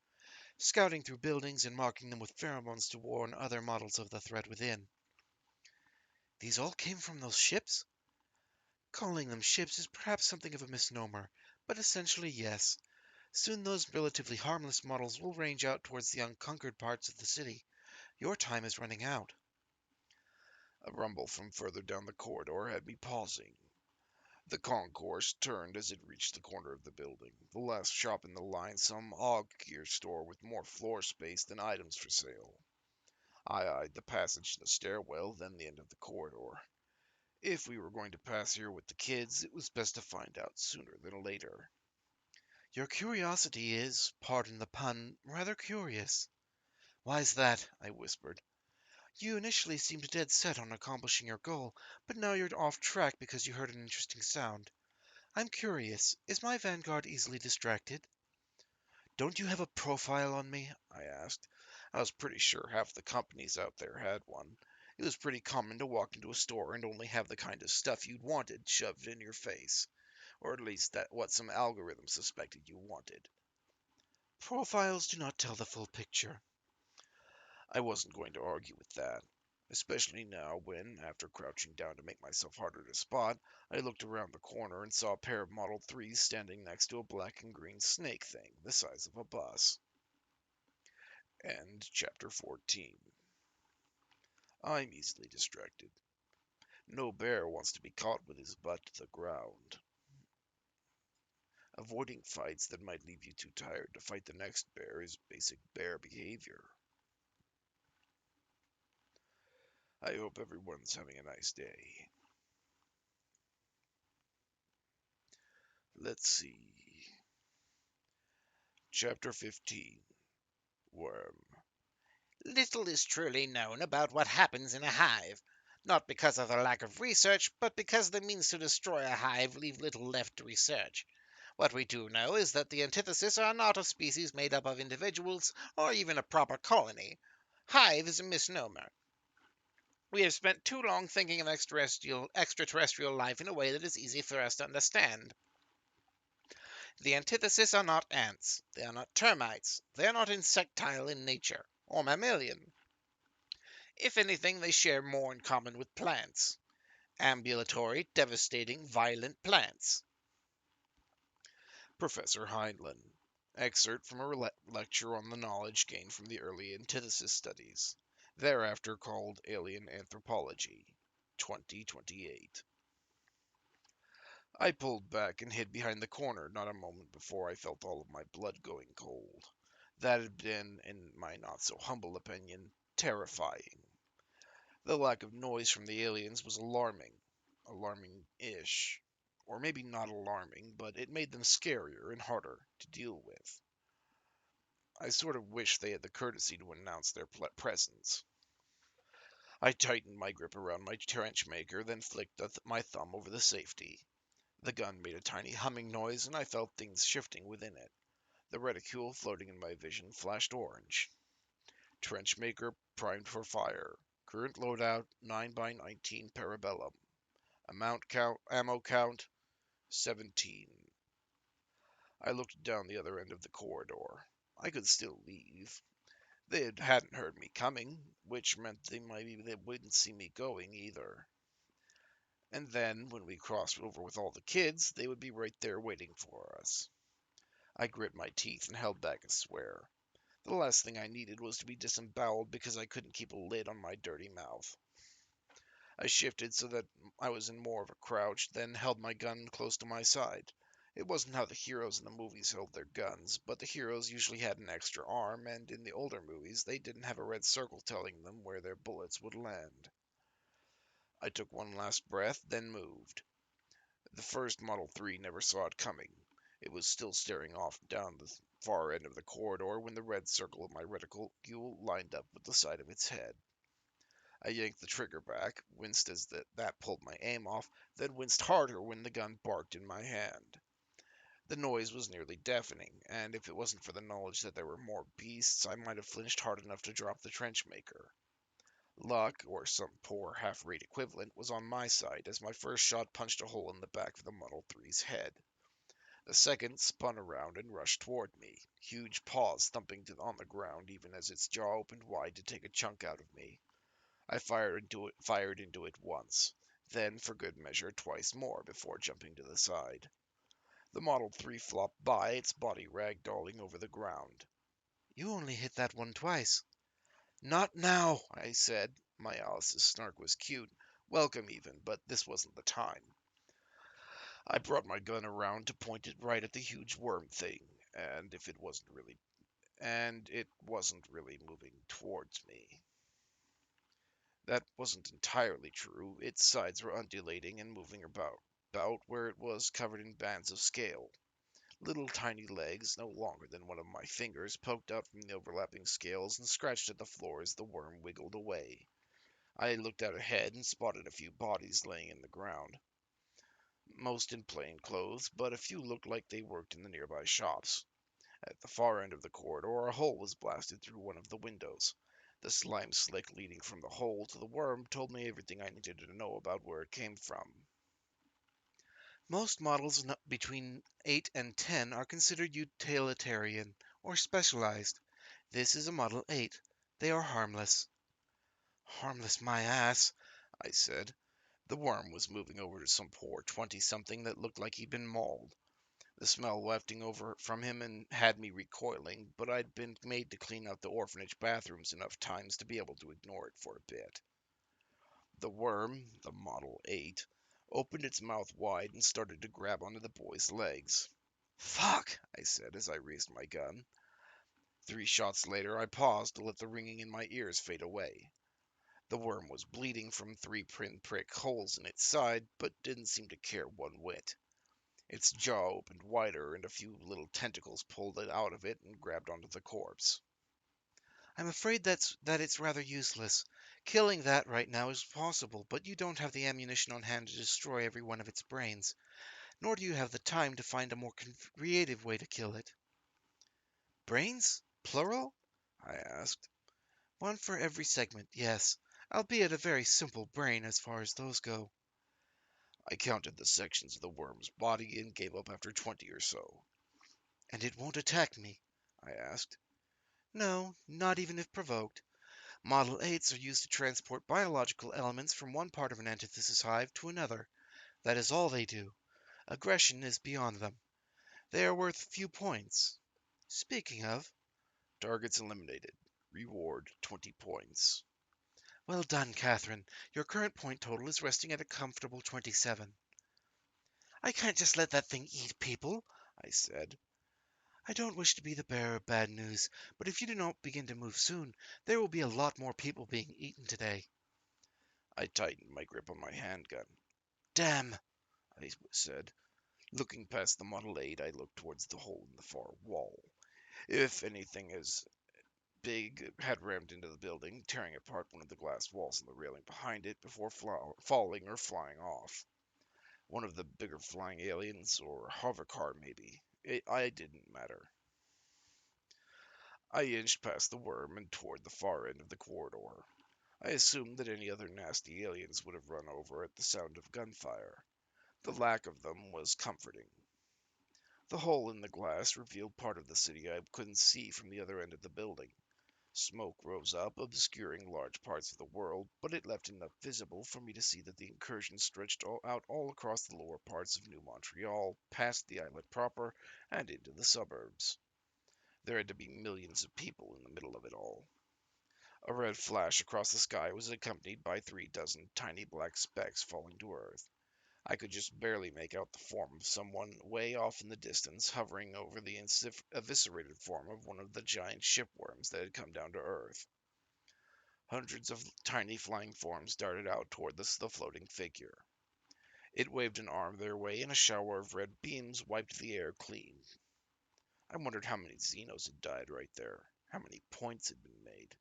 scouting through buildings and marking them with pheromones to warn other models of the threat within. These all came from those ships? Calling them ships is perhaps something of a misnomer, but essentially yes. Soon those relatively harmless models will range out towards the unconquered parts of the city. Your time is running out. A rumble from further down the corridor had me pausing. The concourse turned as it reached the corner of the building, the last shop in the line, some og gear store with more floor space than items for sale. I eyed the passage to the stairwell, then the end of the corridor. If we were going to pass here with the kids, it was best to find out sooner than later. Your curiosity is, pardon the pun, rather curious. Why's that? I whispered. You initially seemed dead set on accomplishing your goal, but now you're off track because you heard an interesting sound. I'm curious, is my vanguard easily distracted? Don't you have a profile on me? I asked. I was pretty sure half the companies out there had one. It was pretty common to walk into a store and only have the kind of stuff you'd wanted shoved in your face. Or at least that what some algorithm suspected you wanted. Profiles do not tell the full picture. I wasn't going to argue with that, especially now when, after crouching down to make myself harder to spot, I looked around the corner and saw a pair of Model 3s standing next to a black and green snake thing the size of a bus. End chapter 14. I'm easily distracted. No bear wants to be caught with his butt to the ground. Avoiding fights that might leave you too tired to fight the next bear is basic bear behavior. I hope everyone's having a nice day. Let's see. Chapter 15. Worm. Little is truly known about what happens in a hive, not because of the lack of research, but because the means to destroy a hive leave little left to research. What we do know is that the antithesis are not a species made up of individuals, or even a proper colony. Hive is a misnomer. We have spent too long thinking of extraterrestrial life in a way that is easy for us to understand. The antithesis are not ants, they are not termites, they are not insectile in nature, or mammalian. If anything, they share more in common with plants. Ambulatory, devastating, violent plants. Professor Heinlein. Excerpt from a lecture on the knowledge gained from the early antithesis studies, thereafter called Alien Anthropology, 2028. I pulled back and hid behind the corner not a moment before I felt all of my blood going cold. That had been, in my not so humble opinion, terrifying. The lack of noise from the aliens was alarming. Alarming-ish. Or maybe not alarming, but it made them scarier and harder to deal with. I sort of wish they had the courtesy to announce their presence. I tightened my grip around my trench maker, then flicked my thumb over the safety. The gun made a tiny humming noise, and I felt things shifting within it. The reticule floating in my vision flashed orange. Trench maker primed for fire. Current loadout 9x19 Parabellum. Ammo count 17. I looked down the other end of the corridor. I could still leave. They hadn't heard me coming, which meant they wouldn't see me going either. And then, when we crossed over with all the kids, they would be right there waiting for us. I grit my teeth and held back a swear. The last thing I needed was to be disemboweled because I couldn't keep a lid on my dirty mouth. I shifted so that I was in more of a crouch, then held my gun close to my side. It wasn't how the heroes in the movies held their guns, but the heroes usually had an extra arm, and in the older movies they didn't have a red circle telling them where their bullets would land. I took one last breath, then moved. The first Model 3 never saw it coming. It was still staring off down the far end of the corridor when the red circle of my reticule lined up with the side of its head. I yanked the trigger back, winced as that pulled my aim off, then winced harder when the gun barked in my hand. The noise was nearly deafening, and if it wasn't for the knowledge that there were more beasts, I might have flinched hard enough to drop the trench maker. Luck, or some poor half-rate equivalent, was on my side as my first shot punched a hole in the back of the Model 3's head. The second spun around and rushed toward me, huge paws thumping on the ground even as its jaw opened wide to take a chunk out of me. I fired into it once, then for good measure twice more before jumping to the side. The Model 3 flopped by, its body ragdolling over the ground. You only hit that one twice. Not now, I said. My Alice's snark was cute, welcome even, but this wasn't the time. I brought my gun around to point it right at the huge worm thing, and it wasn't really moving towards me. That wasn't entirely true. Its sides were undulating and moving about where it was covered in bands of scale. Little tiny legs, no longer than one of my fingers, poked out from the overlapping scales and scratched at the floor as the worm wiggled away. I looked out ahead and spotted a few bodies laying in the ground, most in plain clothes, but a few looked like they worked in the nearby shops. At the far end of the corridor, a hole was blasted through one of the windows. The slime slick leading from the hole to the worm told me everything I needed to know about where it came from. Most models between 8 and 10 are considered utilitarian or specialized. This is a Model 8. They are harmless. Harmless my ass, I said. The worm was moving over to some poor 20-something that looked like he'd been mauled. The smell wafting over from him and had me recoiling, but I'd been made to clean out the orphanage bathrooms enough times to be able to ignore it for a bit. The worm, the Model 8, opened its mouth wide and started to grab onto the boy's legs. Fuck, I said as I raised my gun. 3 shots later, I paused to let the ringing in my ears fade away. The worm was bleeding from 3 pinprick holes in its side, but didn't seem to care one whit. Its jaw opened wider, and a few little tentacles pulled it out of it and grabbed onto the corpse. I'm afraid that it's rather useless. Killing that right now is possible, but you don't have the ammunition on hand to destroy every one of its brains, nor do you have the time to find a more creative way to kill it. Brains? Plural? I asked. One for every segment, yes, albeit a very simple brain as far as those go. I counted the sections of the worm's body and gave up after 20 or so. And it won't attack me? I asked. No, not even if provoked. Model 8s are used to transport biological elements from one part of an antithesis hive to another. That is all they do. Aggression is beyond them. They are worth few points. Speaking of, Targets eliminated. Reward 20 points. well done, Catherine. Your current point total is resting at a comfortable 27. I can't just let that thing eat people, I said. I don't wish to be the bearer of bad news, but if you do not begin to move soon, there will be a lot more people being eaten today. I tightened my grip on my handgun. Damn, I said. Looking past the Model 8, I looked towards the hole in the far wall. If anything as big had rammed into the building, tearing apart one of the glass walls and the railing behind it before falling or flying off. One of the bigger flying aliens, or hovercar maybe. I didn't matter. I inched past the worm and toward the far end of the corridor. I assumed that any other nasty aliens would have run over at the sound of gunfire. The lack of them was comforting. The hole in the glass revealed part of the city I couldn't see from the other end of the building. Smoke rose up, obscuring large parts of the world, but it left enough visible for me to see that the incursion stretched out all across the lower parts of New Montreal, past the islet proper, and into the suburbs. There had to be millions of people in the middle of it all. A red flash across the sky was accompanied by 3 dozen tiny black specks falling to earth. I could just barely make out the form of someone way off in the distance, hovering over the eviscerated form of one of the giant shipworms that had come down to earth. Hundreds of tiny flying forms darted out toward the floating figure. It waved an arm their way, and a shower of red beams wiped the air clean. I wondered how many Xenos had died right there, how many points had been made.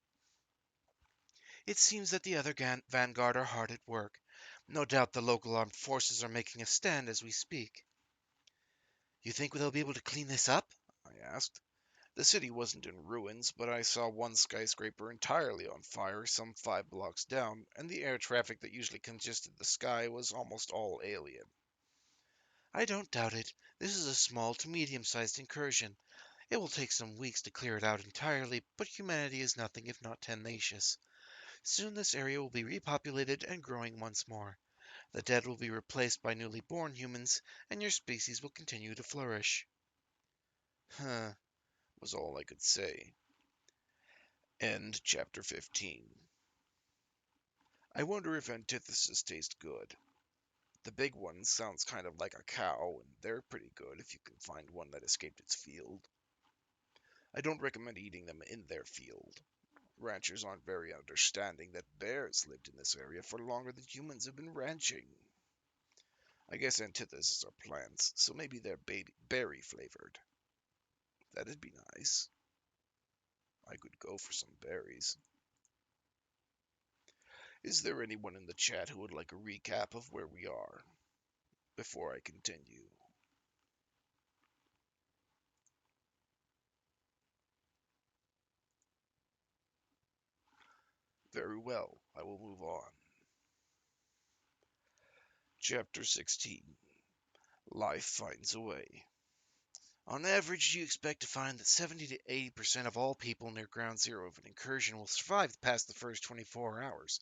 It seems that the other vanguard are hard at work. No doubt the local armed forces are making a stand as we speak. You think they'll be able to clean this up? I asked. The city wasn't in ruins, but I saw one skyscraper entirely on fire some 5 blocks down, and the air traffic that usually congested the sky was almost all alien. I don't doubt it. This is a small to medium-sized incursion. It will take some weeks to clear it out entirely, but humanity is nothing if not tenacious. Soon this area will be repopulated and growing once more. The dead will be replaced by newly born humans, and your species will continue to flourish. Huh, was all I could say. End chapter 15. I wonder if antithesis tastes good. The big one sounds kind of like a cow, and they're pretty good if you can find one that escaped its field. I don't recommend eating them in their field. Ranchers aren't very understanding that bears lived in this area for longer than humans have been ranching. I guess antithesis are plants, so maybe they're berry flavored. That'd be nice. I could go for some berries. Is there anyone in the chat who would like a recap of where we are before I continue? Very well, I will move on. Chapter 16. Life finds a way. On average, you expect to find that 70 to 80% of all people near ground zero of an incursion will survive past the first 24 hours.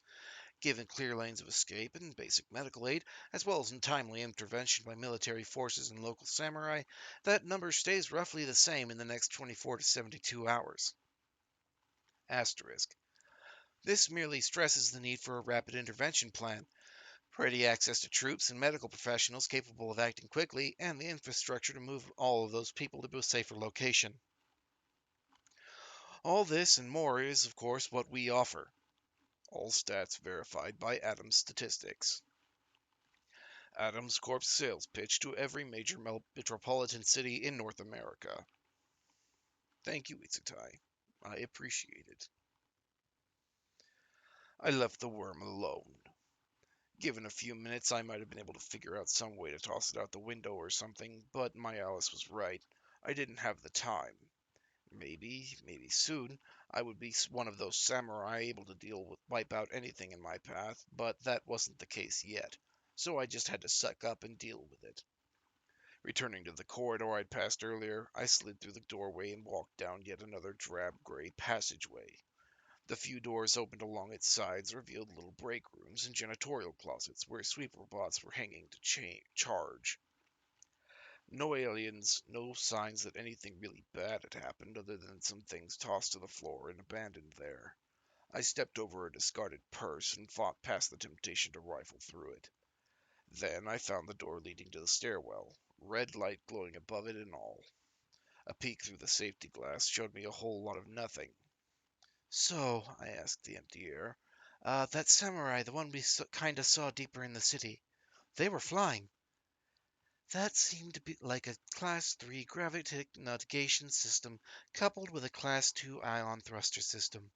Given clear lanes of escape and basic medical aid, as well as timely intervention by military forces and local samurai, that number stays roughly the same in the next 24 to 72 hours. Asterisk. This merely stresses the need for a rapid intervention plan, ready access to troops and medical professionals capable of acting quickly, and the infrastructure to move all of those people to a safer location. All this and more is, of course, what we offer. All stats verified by Adams Statistics. Adams Corp's sales pitch to every major metropolitan city in North America. Thank you, Itsutai. I appreciate it. I left the worm alone. Given a few minutes, I might have been able to figure out some way to toss it out the window or something, but my Alice was right. I didn't have the time. Maybe soon, I would be one of those samurai able to wipe out anything in my path, but that wasn't the case yet, so I just had to suck up and deal with it. Returning to the corridor I'd passed earlier, I slid through the doorway and walked down yet another drab gray passageway. The few doors opened along its sides revealed little break rooms and janitorial closets where sweeper bots were hanging to charge. No aliens, no signs that anything really bad had happened other than some things tossed to the floor and abandoned there. I stepped over a discarded purse and fought past the temptation to rifle through it. Then I found the door leading to the stairwell, red light glowing above it and all. A peek through the safety glass showed me a whole lot of nothing. So, I asked the empty air, that samurai, the one we kinda saw deeper in the city, they were flying. That seemed to be like a Class 3 gravitic navigation system coupled with a Class 2 ion thruster system.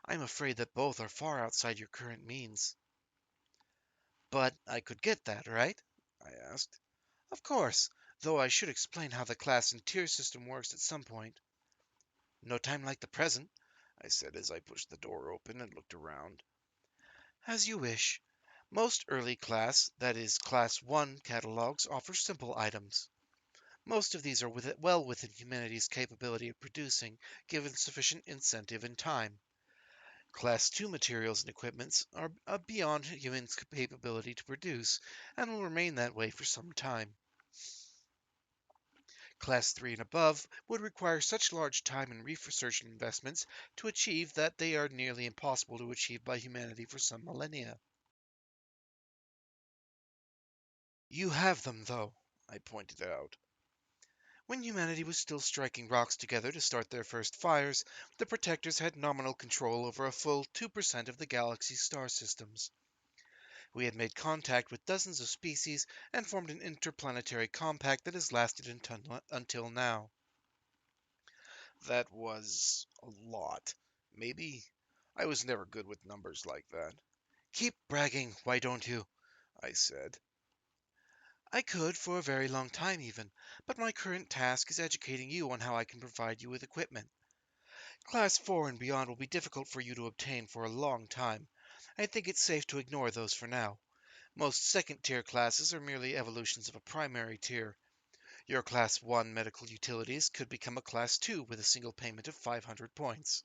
I'm afraid that both are far outside your current means. But I could get that, right? I asked. Of course, though I should explain how the class and tier system works at some point. No time like the present, I said as I pushed the door open and looked around. As you wish. Most early class, that is, Class 1 catalogs offer simple items. Most of these are well within humanity's capability of producing, given sufficient incentive and time. Class 2 materials and equipments are beyond humans' capability to produce, and will remain that way for some time. Class 3 and above would require such large time and research investments to achieve that they are nearly impossible to achieve by humanity for some millennia. You have them, though, I pointed out. When humanity was still striking rocks together to start their first fires, the Protectors had nominal control over a full 2% of the galaxy's star systems. We had made contact with dozens of species and formed an interplanetary compact that has lasted until now. That was a lot. Maybe. I was never good with numbers like that. Keep bragging, why don't you? I said. I could for a very long time even, but my current task is educating you on how I can provide you with equipment. Class 4 and beyond will be difficult for you to obtain for a long time. I think it's safe to ignore those for now. Most second-tier classes are merely evolutions of a primary tier. Your Class 1 medical utilities could become a Class 2 with a single payment of 500 points.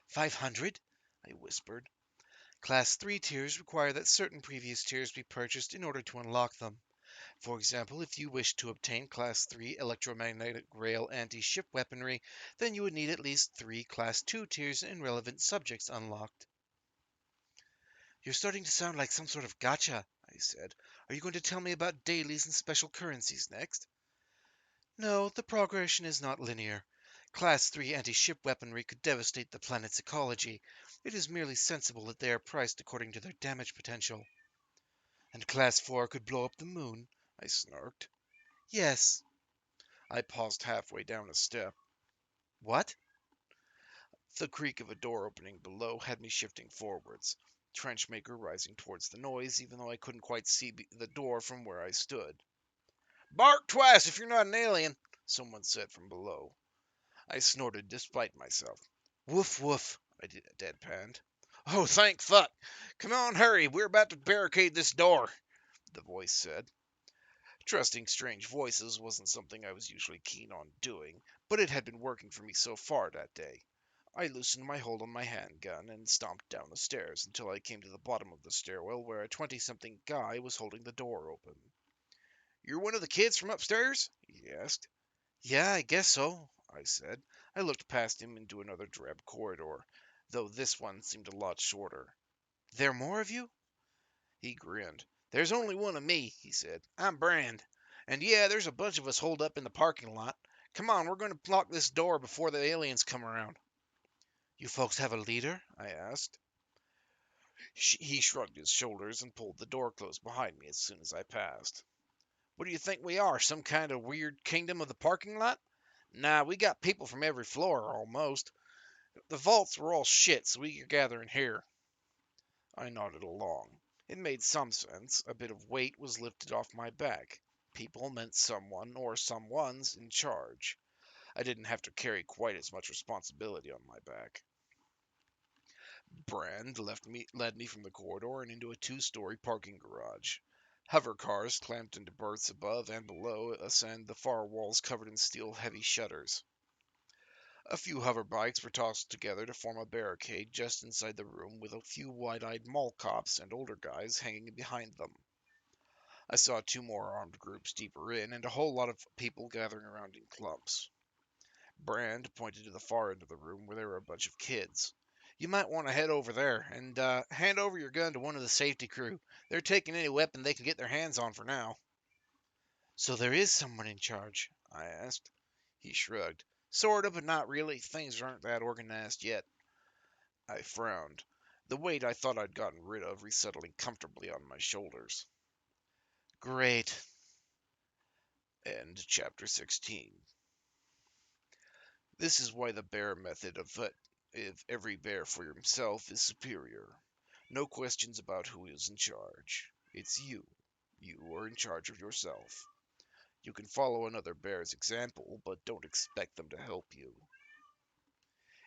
500? I whispered. Class 3 tiers require that certain previous tiers be purchased in order to unlock them. For example, if you wish to obtain Class 3 electromagnetic rail anti-ship weaponry, then you would need at least 3 Class 2 tiers in relevant subjects unlocked. You're starting to sound like some sort of gotcha, I said. Are you going to tell me about dailies and special currencies next? No, the progression is not linear. Class 3 anti-ship weaponry could devastate the planet's ecology. It is merely sensible that they are priced according to their damage potential. And Class 4 could blow up the moon, I snarked. Yes. I paused halfway down a step. What? The creak of a door opening below had me shifting forwards, Trenchmaker rising towards the noise, even though I couldn't quite see the door from where I stood. Bark twice if you're not an alien, someone said from below. I snorted despite myself. Woof woof, I deadpanned. Oh, thank fuck! Come on, hurry, we're about to barricade this door, the voice said. Trusting strange voices wasn't something I was usually keen on doing, but it had been working for me so far that day. I loosened my hold on my handgun and stomped down the stairs until I came to the bottom of the stairwell where a 20-something guy was holding the door open. You're one of the kids from upstairs? He asked. Yeah, I guess so, I said. I looked past him into another drab corridor, though this one seemed a lot shorter. There more of you? He grinned. There's only one of me, he said. I'm Brand. And yeah, there's a bunch of us holed up in the parking lot. Come on, we're going to lock this door before the aliens come around. You folks have a leader? I asked. He shrugged his shoulders and pulled the door closed behind me as soon as I passed. What do you think we are, some kind of weird kingdom of the parking lot? Nah, we got people from every floor, almost. The vaults were all shit, so we could gather in here. I nodded along. It made some sense. A bit of weight was lifted off my back. People meant someone or someone's in charge. I didn't have to carry quite as much responsibility on my back. Brand led me from the corridor and into a two-story parking garage. Hover cars clamped into berths above and below ascend the far walls covered in steel heavy shutters. A few hover bikes were tossed together to form a barricade just inside the room with a few wide-eyed mall cops and older guys hanging behind them. I saw two more armed groups deeper in and a whole lot of people gathering around in clumps. Brand pointed to the far end of the room where there were a bunch of kids. You might want to head over there and hand over your gun to one of the safety crew. They're taking any weapon they can get their hands on for now. So there is someone in charge? I asked. He shrugged. Sort of, but not really. Things aren't that organized yet. I frowned, the weight I thought I'd gotten rid of resettling comfortably on my shoulders. Great. End chapter 16. This is why the bear method of every bear for himself is superior. No questions about who is in charge. It's you. You are in charge of yourself. You can follow another bear's example, but don't expect them to help you.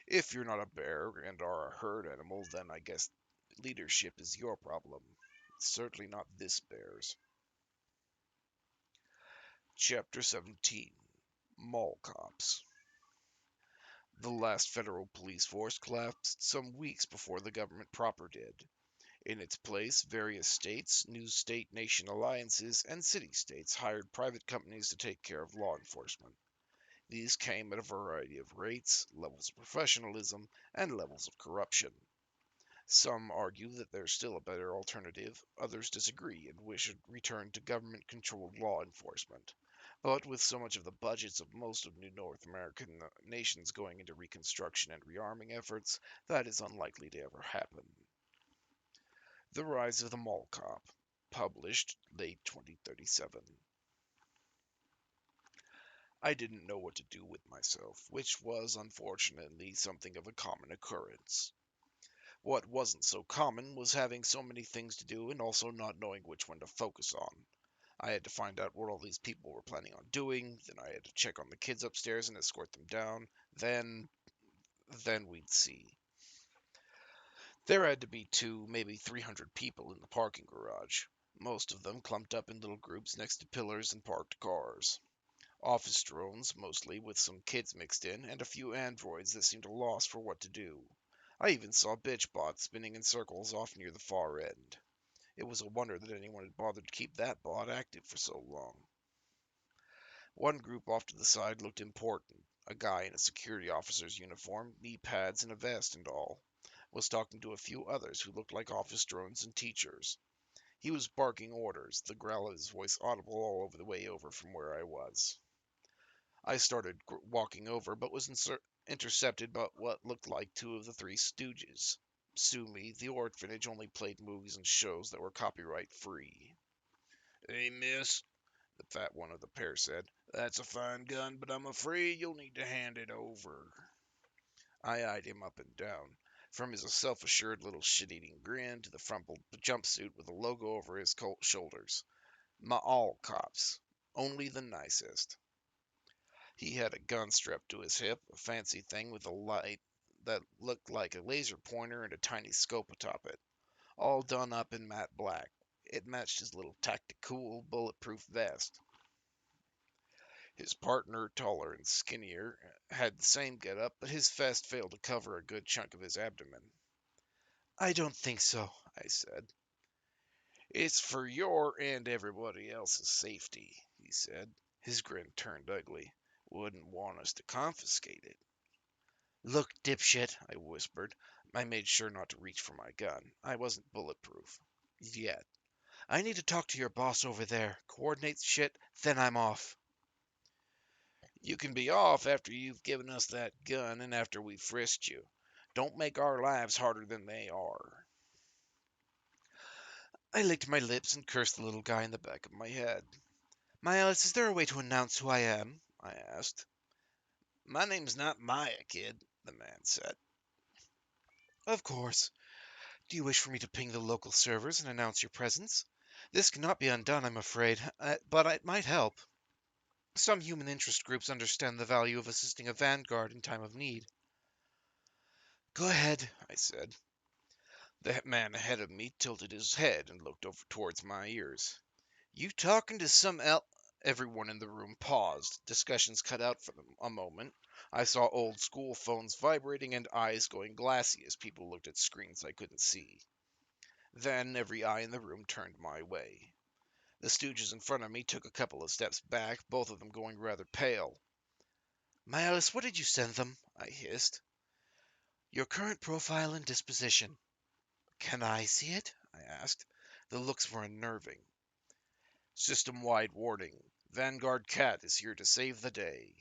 If you're not a bear and are a herd animal, then I guess leadership is your problem. It's certainly not this bear's. Chapter 17. Mall Cops. The last federal police force collapsed some weeks before the government proper did. In its place, various states, new state-nation alliances, and city-states hired private companies to take care of law enforcement. These came at a variety of rates, levels of professionalism, and levels of corruption. Some argue that there's still a better alternative, others disagree and wish a return to government-controlled law enforcement. But with so much of the budgets of most of new North American nations going into reconstruction and rearming efforts, that is unlikely to ever happen. The Rise of the Mall Cop, published late 2037. I didn't know what to do with myself, which was unfortunately something of a common occurrence. What wasn't so common was having so many things to do and also not knowing which one to focus on. I had to find out what all these people were planning on doing, then I had to check on the kids upstairs and escort them down, then we'd see. There had to be maybe 300 people in the parking garage, most of them clumped up in little groups next to pillars and parked cars. Office drones, mostly, with some kids mixed in, and a few androids that seemed lost for what to do. I even saw bitch bots spinning in circles off near the far end. It was a wonder that anyone had bothered to keep that bot active for so long. One group off to the side looked important. A guy in a security officer's uniform, knee pads, and a vest and all, was talking to a few others who looked like office drones and teachers. He was barking orders, the growl of his voice audible all over the way over from where I was. I started walking over, but was intercepted by what looked like two of the Three Stooges. Sue me, the orphanage only played movies and shows that were copyright free. Hey, miss, the fat one of the pair said, that's a fine gun, but I'm afraid you'll need to hand it over. I eyed him up and down, from his self-assured little shit-eating grin to the frumpled jumpsuit with a logo over his shoulders. My all cops, only the nicest. He had a gun strapped to his hip, a fancy thing with a light that looked like a laser pointer and a tiny scope atop it, all done up in matte black. It matched his little tactical bulletproof vest. His partner, taller and skinnier, had the same getup, but his vest failed to cover a good chunk of his abdomen. I don't think so, I said. It's for your and everybody else's safety, he said. His grin turned ugly. Wouldn't want us to confiscate it. Look, dipshit, I whispered. I made sure not to reach for my gun. I wasn't bulletproof. Yet. I need to talk to your boss over there. Coordinate shit, then I'm off. You can be off after you've given us that gun and after we've frisked you. Don't make our lives harder than they are. I licked my lips and cursed the little guy in the back of my head. Miles, is there a way to announce who I am? I asked. My name's not Maya, kid, the man said. Of course. Do you wish for me to ping the local servers and announce your presence? This cannot be undone, I'm afraid, but it might help. Some human interest groups understand the value of assisting a vanguard in time of need. Go ahead, I said. The man ahead of me tilted his head and looked over towards my ears. You talking to some Everyone in the room paused. Discussions cut out for a moment. I saw old school phones vibrating and eyes going glassy as people looked at screens I couldn't see. Then every eye in the room turned my way. The stooges in front of me took a couple of steps back, both of them going rather pale. Miles, what did you send them? I hissed. Your current profile and disposition. Can I see it? I asked. The looks were unnerving. System-wide warning. Vanguard Cat is here to save the day.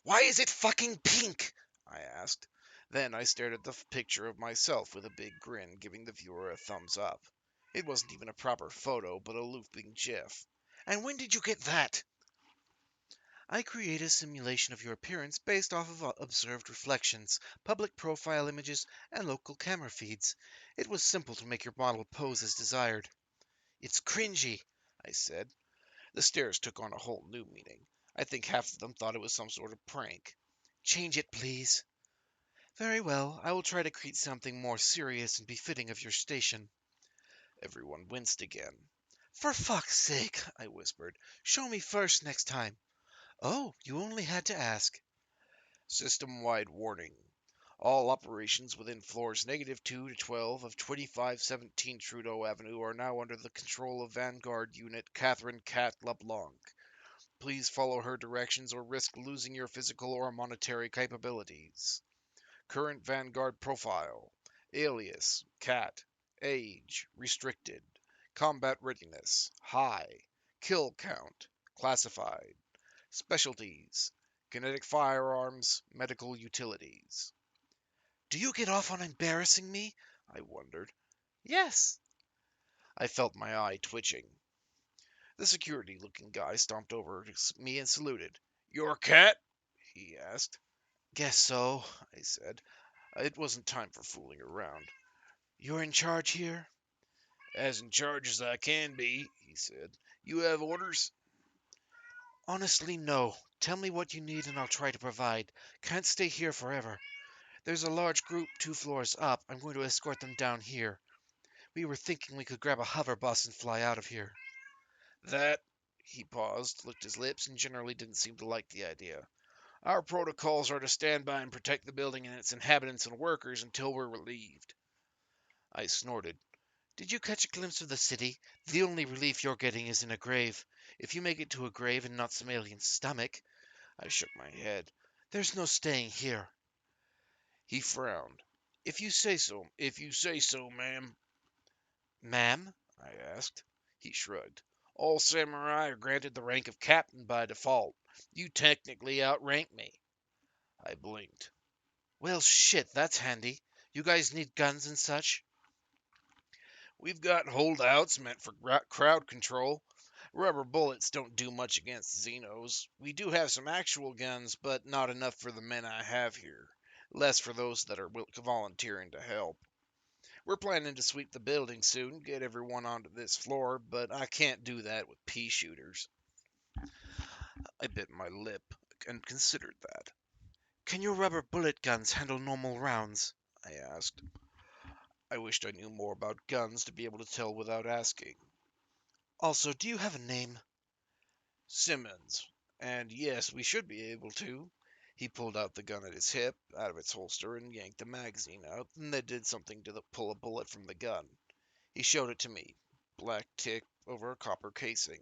Why is it fucking pink? I asked. Then I stared at the picture of myself with a big grin, giving the viewer a thumbs up. It wasn't even a proper photo, but a looping GIF. And when did you get that? I create a simulation of your appearance based off of observed reflections, public profile images, and local camera feeds. It was simple to make your model pose as desired. It's cringy, I said. The stares took on a whole new meaning. I think half of them thought it was some sort of prank. Change it, please. Very well, I will try to create something more serious and befitting of your station. Everyone winced again. For fuck's sake, I whispered. Show me first next time. Oh, you only had to ask. System-wide warning. All operations within floors -2 to 12 of 2517 Trudeau Avenue are now under the control of Vanguard Unit Catherine Cat LeBlanc. Please follow her directions or risk losing your physical or monetary capabilities. Current Vanguard profile. Alias, Cat. Age, restricted. Combat readiness, high. Kill count, Classified. Specialties. Kinetic firearms, medical utilities. Do you get off on embarrassing me? I wondered. Yes. I felt my eye twitching. The security-looking guy stomped over to me and saluted. "Your cat?" he asked. Guess so, I said. It wasn't time for fooling around. You're in charge here? As in charge as I can be, he said. You have orders? Honestly, no. Tell me what you need and I'll try to provide. Can't stay here forever. There's a large group 2 floors up. I'm going to escort them down here. We were thinking we could grab a hover bus and fly out of here. That, he paused, licked his lips, and generally didn't seem to like the idea. Our protocols are to stand by and protect the building and its inhabitants and workers until we're relieved. I snorted. Did you catch a glimpse of the city? The only relief you're getting is in a grave. If you make it to a grave and not some alien stomach, I shook my head. there's no staying here. He frowned. If you say so. If you say so, ma'am. Ma'am? I asked. He shrugged. All samurai are granted the rank of captain by default. You technically outrank me. I blinked. Well, shit, that's handy. You guys need guns and such? We've got holdouts meant for crowd control. Rubber bullets don't do much against Xenos. We do have some actual guns, but not enough for the men I have here. Less for those that are volunteering to help. We're planning to sweep the building soon, get everyone onto this floor, but I can't do that with pea shooters. I bit my lip and considered that. Can your rubber bullet guns handle normal rounds? I asked. I wished I knew more about guns to be able to tell without asking. Also, do you have a name? Simmons. And yes, we should be able to. He pulled out the gun at his hip, out of its holster, and yanked the magazine out, and then did something to pull a bullet from the gun. He showed it to me. Black tick over a copper casing.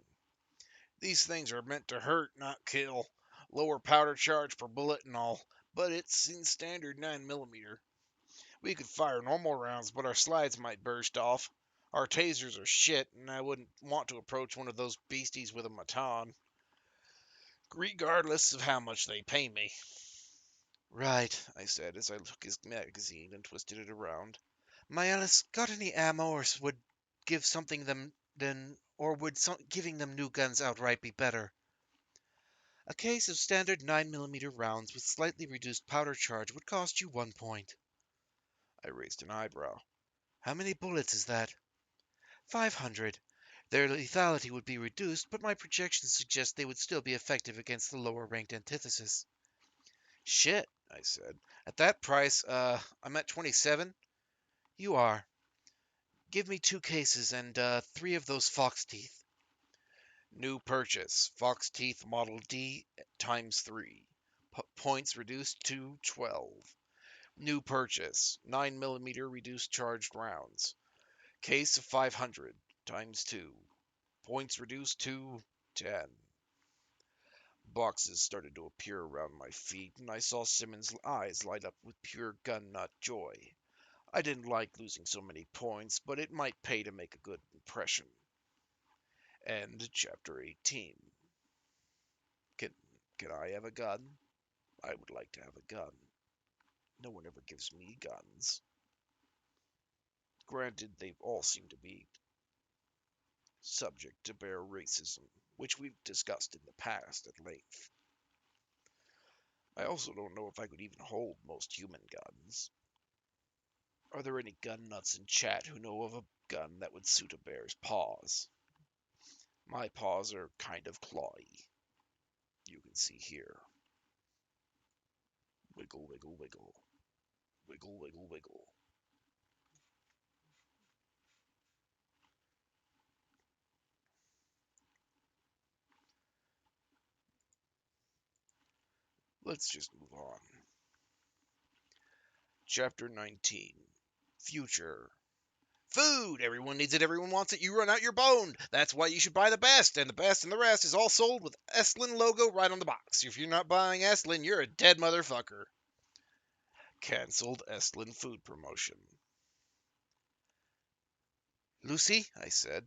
These things are meant to hurt, not kill. Lower powder charge per bullet and all, but it's in standard 9mm. We could fire normal rounds, but our slides might burst off. Our tasers are shit, and I wouldn't want to approach one of those beasties with a baton, regardless of how much they pay me. Right, I said as I took his magazine and twisted it around. My Alice, got any ammo or would give something them then or would giving them new guns outright be better? A case of standard 9mm rounds with slightly reduced powder charge would cost you 1 point. I raised an eyebrow. How many bullets is that? 500. Their lethality would be reduced, but my projections suggest they would still be effective against the lower ranked antithesis. Shit, I said. At that price, I'm at 27. You are. Give me 2 cases and 3 of those fox teeth. New purchase. Fox teeth model D times 3. Points reduced to 12. New purchase. 9mm reduced charged rounds. Case of 500 times 2. Points reduced to 10. Boxes started to appear around my feet, and I saw Simmons' eyes light up with pure gun nut joy. I didn't like losing so many points, but it might pay to make a good impression. End chapter 18. Can, can I have a gun? I would like to have a gun. No one ever gives me guns. Granted, they all seem to be subject to bare racism, which we've discussed in the past at length. I also don't know if I could even hold most human guns. Are there any gun nuts in chat who know of a gun that would suit a bear's paws? My paws are kind of clawy. You can see here. Wiggle, wiggle, wiggle. Wiggle, wiggle, wiggle. Let's just move on. Chapter 19. Future. Food! Everyone needs it, everyone wants it, you run out, you're boned! That's why you should buy the best, and the best and the rest is all sold with Estlin logo right on the box. If you're not buying Estlin, you're a dead motherfucker. Cancelled Estlin food promotion. Lucy? I said.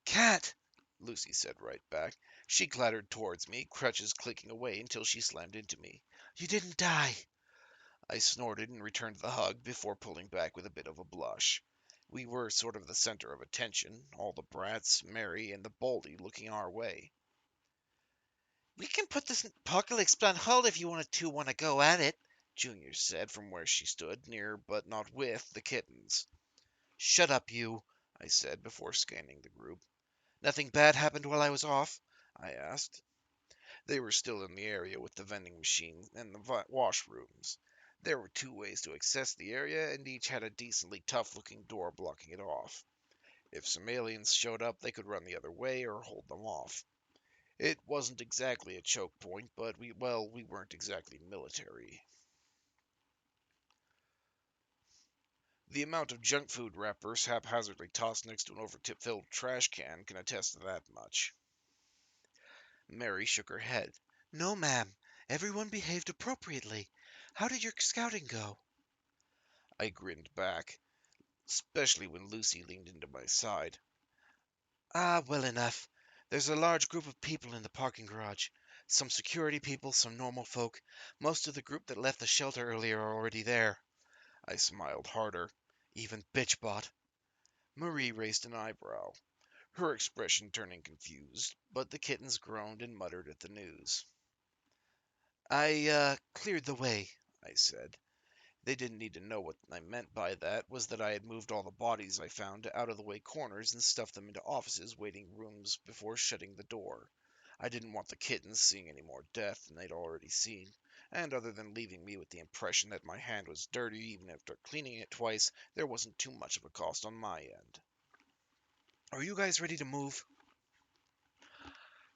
Cat! Lucy said right back. She clattered towards me, crutches clicking away until she slammed into me. You didn't die. I snorted and returned the hug before pulling back with a bit of a blush. We were sort of the center of attention, all the brats, Mary, and the Baldy looking our way. We can put this apocalypse on hold if you want to go at it, Junior said from where she stood, near but not with the kittens. Shut up, you, I said before scanning the group. Nothing bad happened while I was off? I asked. They were still in the area with the vending machine and the washrooms. There were two ways to access the area, and each had a decently tough-looking door blocking it off. If some aliens showed up, they could run the other way or hold them off. It wasn't exactly a choke point, but we weren't exactly military. The amount of junk food wrappers haphazardly tossed next to an overfilled trash can can attest to that much. Mary shook her head. No, ma'am. Everyone behaved appropriately. How did your scouting go? I grinned back, especially when Lucy leaned into my side. Ah, well enough. There's a large group of people in the parking garage. Some security people, some normal folk. Most of the group that left the shelter earlier are already there. I smiled harder. Even Bitchbot. Marie raised an eyebrow, her expression turning confused, but the kittens groaned and muttered at the news. I cleared the way, I said. They didn't need to know what I meant by that was that I had moved all the bodies I found to out-of-the-way corners and stuffed them into offices waiting rooms before shutting the door. I didn't want the kittens seeing any more death than they'd already seen, and other than leaving me with the impression that my hand was dirty even after cleaning it twice, there wasn't too much of a cost on my end. Are you guys ready to move?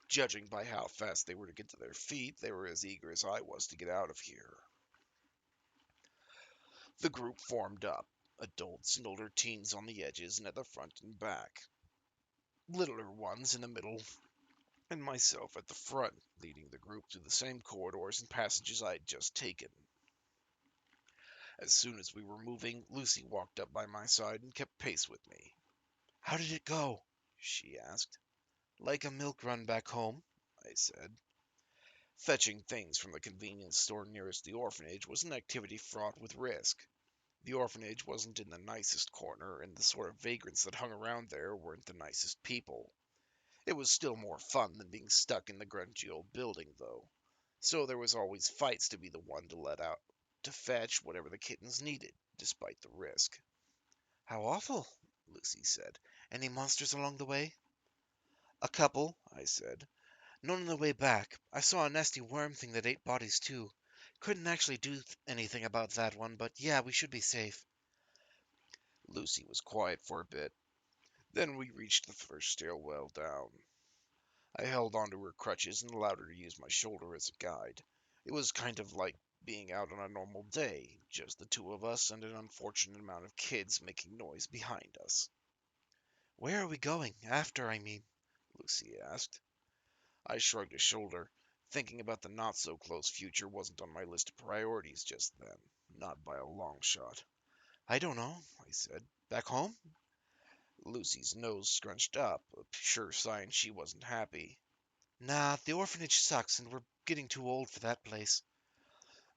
Judging by how fast they were to get to their feet, they were as eager as I was to get out of here. The group formed up, adults and older teens on the edges and at the front and back, littler ones in the middle, and myself at the front, leading the group through the same corridors and passages I had just taken. As soon as we were moving, Lucy walked up by my side and kept pace with me. How did it go? She asked. Like a milk run back home, I said. Fetching things from the convenience store nearest the orphanage was an activity fraught with risk. The orphanage wasn't in the nicest corner, and the sort of vagrants that hung around there weren't the nicest people. It was still more fun than being stuck in the grungy old building, though. So there was always fights to be the one to let out to fetch whatever the kittens needed, despite the risk. How awful, Lucy said. Any monsters along the way? A couple, I said. None on the way back. I saw a nasty worm thing that ate bodies too. Couldn't actually do anything about that one, but yeah, we should be safe. Lucy was quiet for a bit. Then we reached the first stairwell down. I held onto her crutches and allowed her to use my shoulder as a guide. It was kind of like being out on a normal day, just the two of us and an unfortunate amount of kids making noise behind us. Where are we going? After, I mean, Lucy asked. I shrugged a shoulder. Thinking about the not-so-close future wasn't on my list of priorities just then. Not by a long shot. I don't know, I said. Back home? Lucy's nose scrunched up, a sure sign she wasn't happy. Nah, the orphanage sucks and we're getting too old for that place.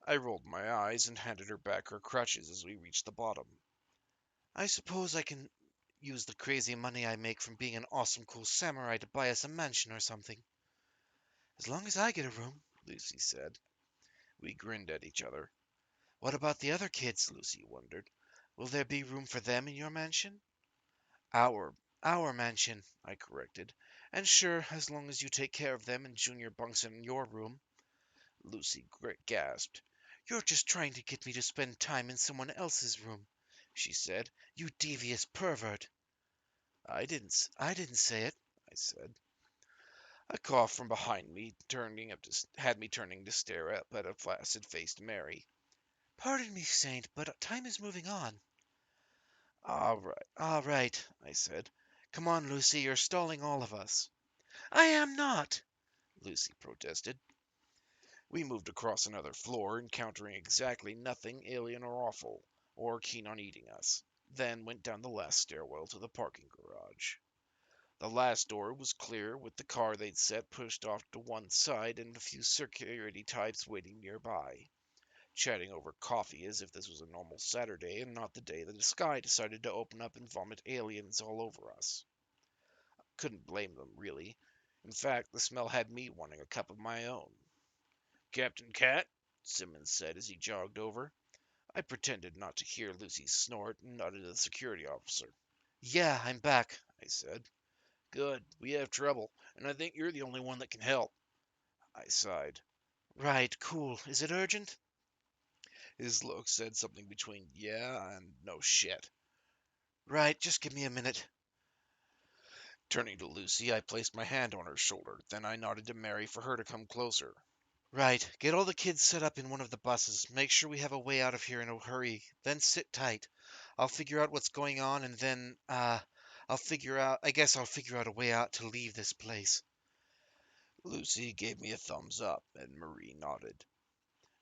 I rolled my eyes and handed her back her crutches as we reached the bottom. I suppose I can use the crazy money I make from being an awesome cool samurai to buy us a mansion or something. As long as I get a room, Lucy said. We grinned at each other. What about the other kids? Lucy wondered. Will there be room for them in your mansion? Our mansion, I corrected. And sure, as long as you take care of them and Junior bunks in your room. Lucy gasped. You're just trying to get me to spend time in someone else's room, she said. You devious pervert. I didn't say it, I said. A cough from behind me had me turning to stare up at a flaccid-faced Mary. Pardon me, Saint, but time is moving on. All right, I said. Come on, Lucy, you're stalling all of us. I am not, Lucy protested. We moved across another floor, encountering exactly nothing alien or awful, or keen on eating us, then went down the last stairwell to the parking garage. The last door was clear, with the car they'd set pushed off to one side and a few security types waiting nearby, chatting over coffee as if this was a normal Saturday and not the day that the sky decided to open up and vomit aliens all over us. Couldn't blame them, really. In fact, the smell had me wanting a cup of my own. Captain Cat, Simmons said as he jogged over. I pretended not to hear Lucy's snort and nodded at the security officer. Yeah, I'm back, I said. Good, we have trouble, and I think you're the only one that can help. I sighed. Right, cool. Is it urgent? His look said something between yeah and no shit. Right, just give me a minute. Turning to Lucy, I placed my hand on her shoulder. Then I nodded to Mary for her to come closer. Right, get all the kids set up in one of the buses. Make sure we have a way out of here in a hurry. Then sit tight. I'll figure out what's going on and then, I guess I'll figure out a way out to leave this place. Lucy gave me a thumbs up, and Marie nodded.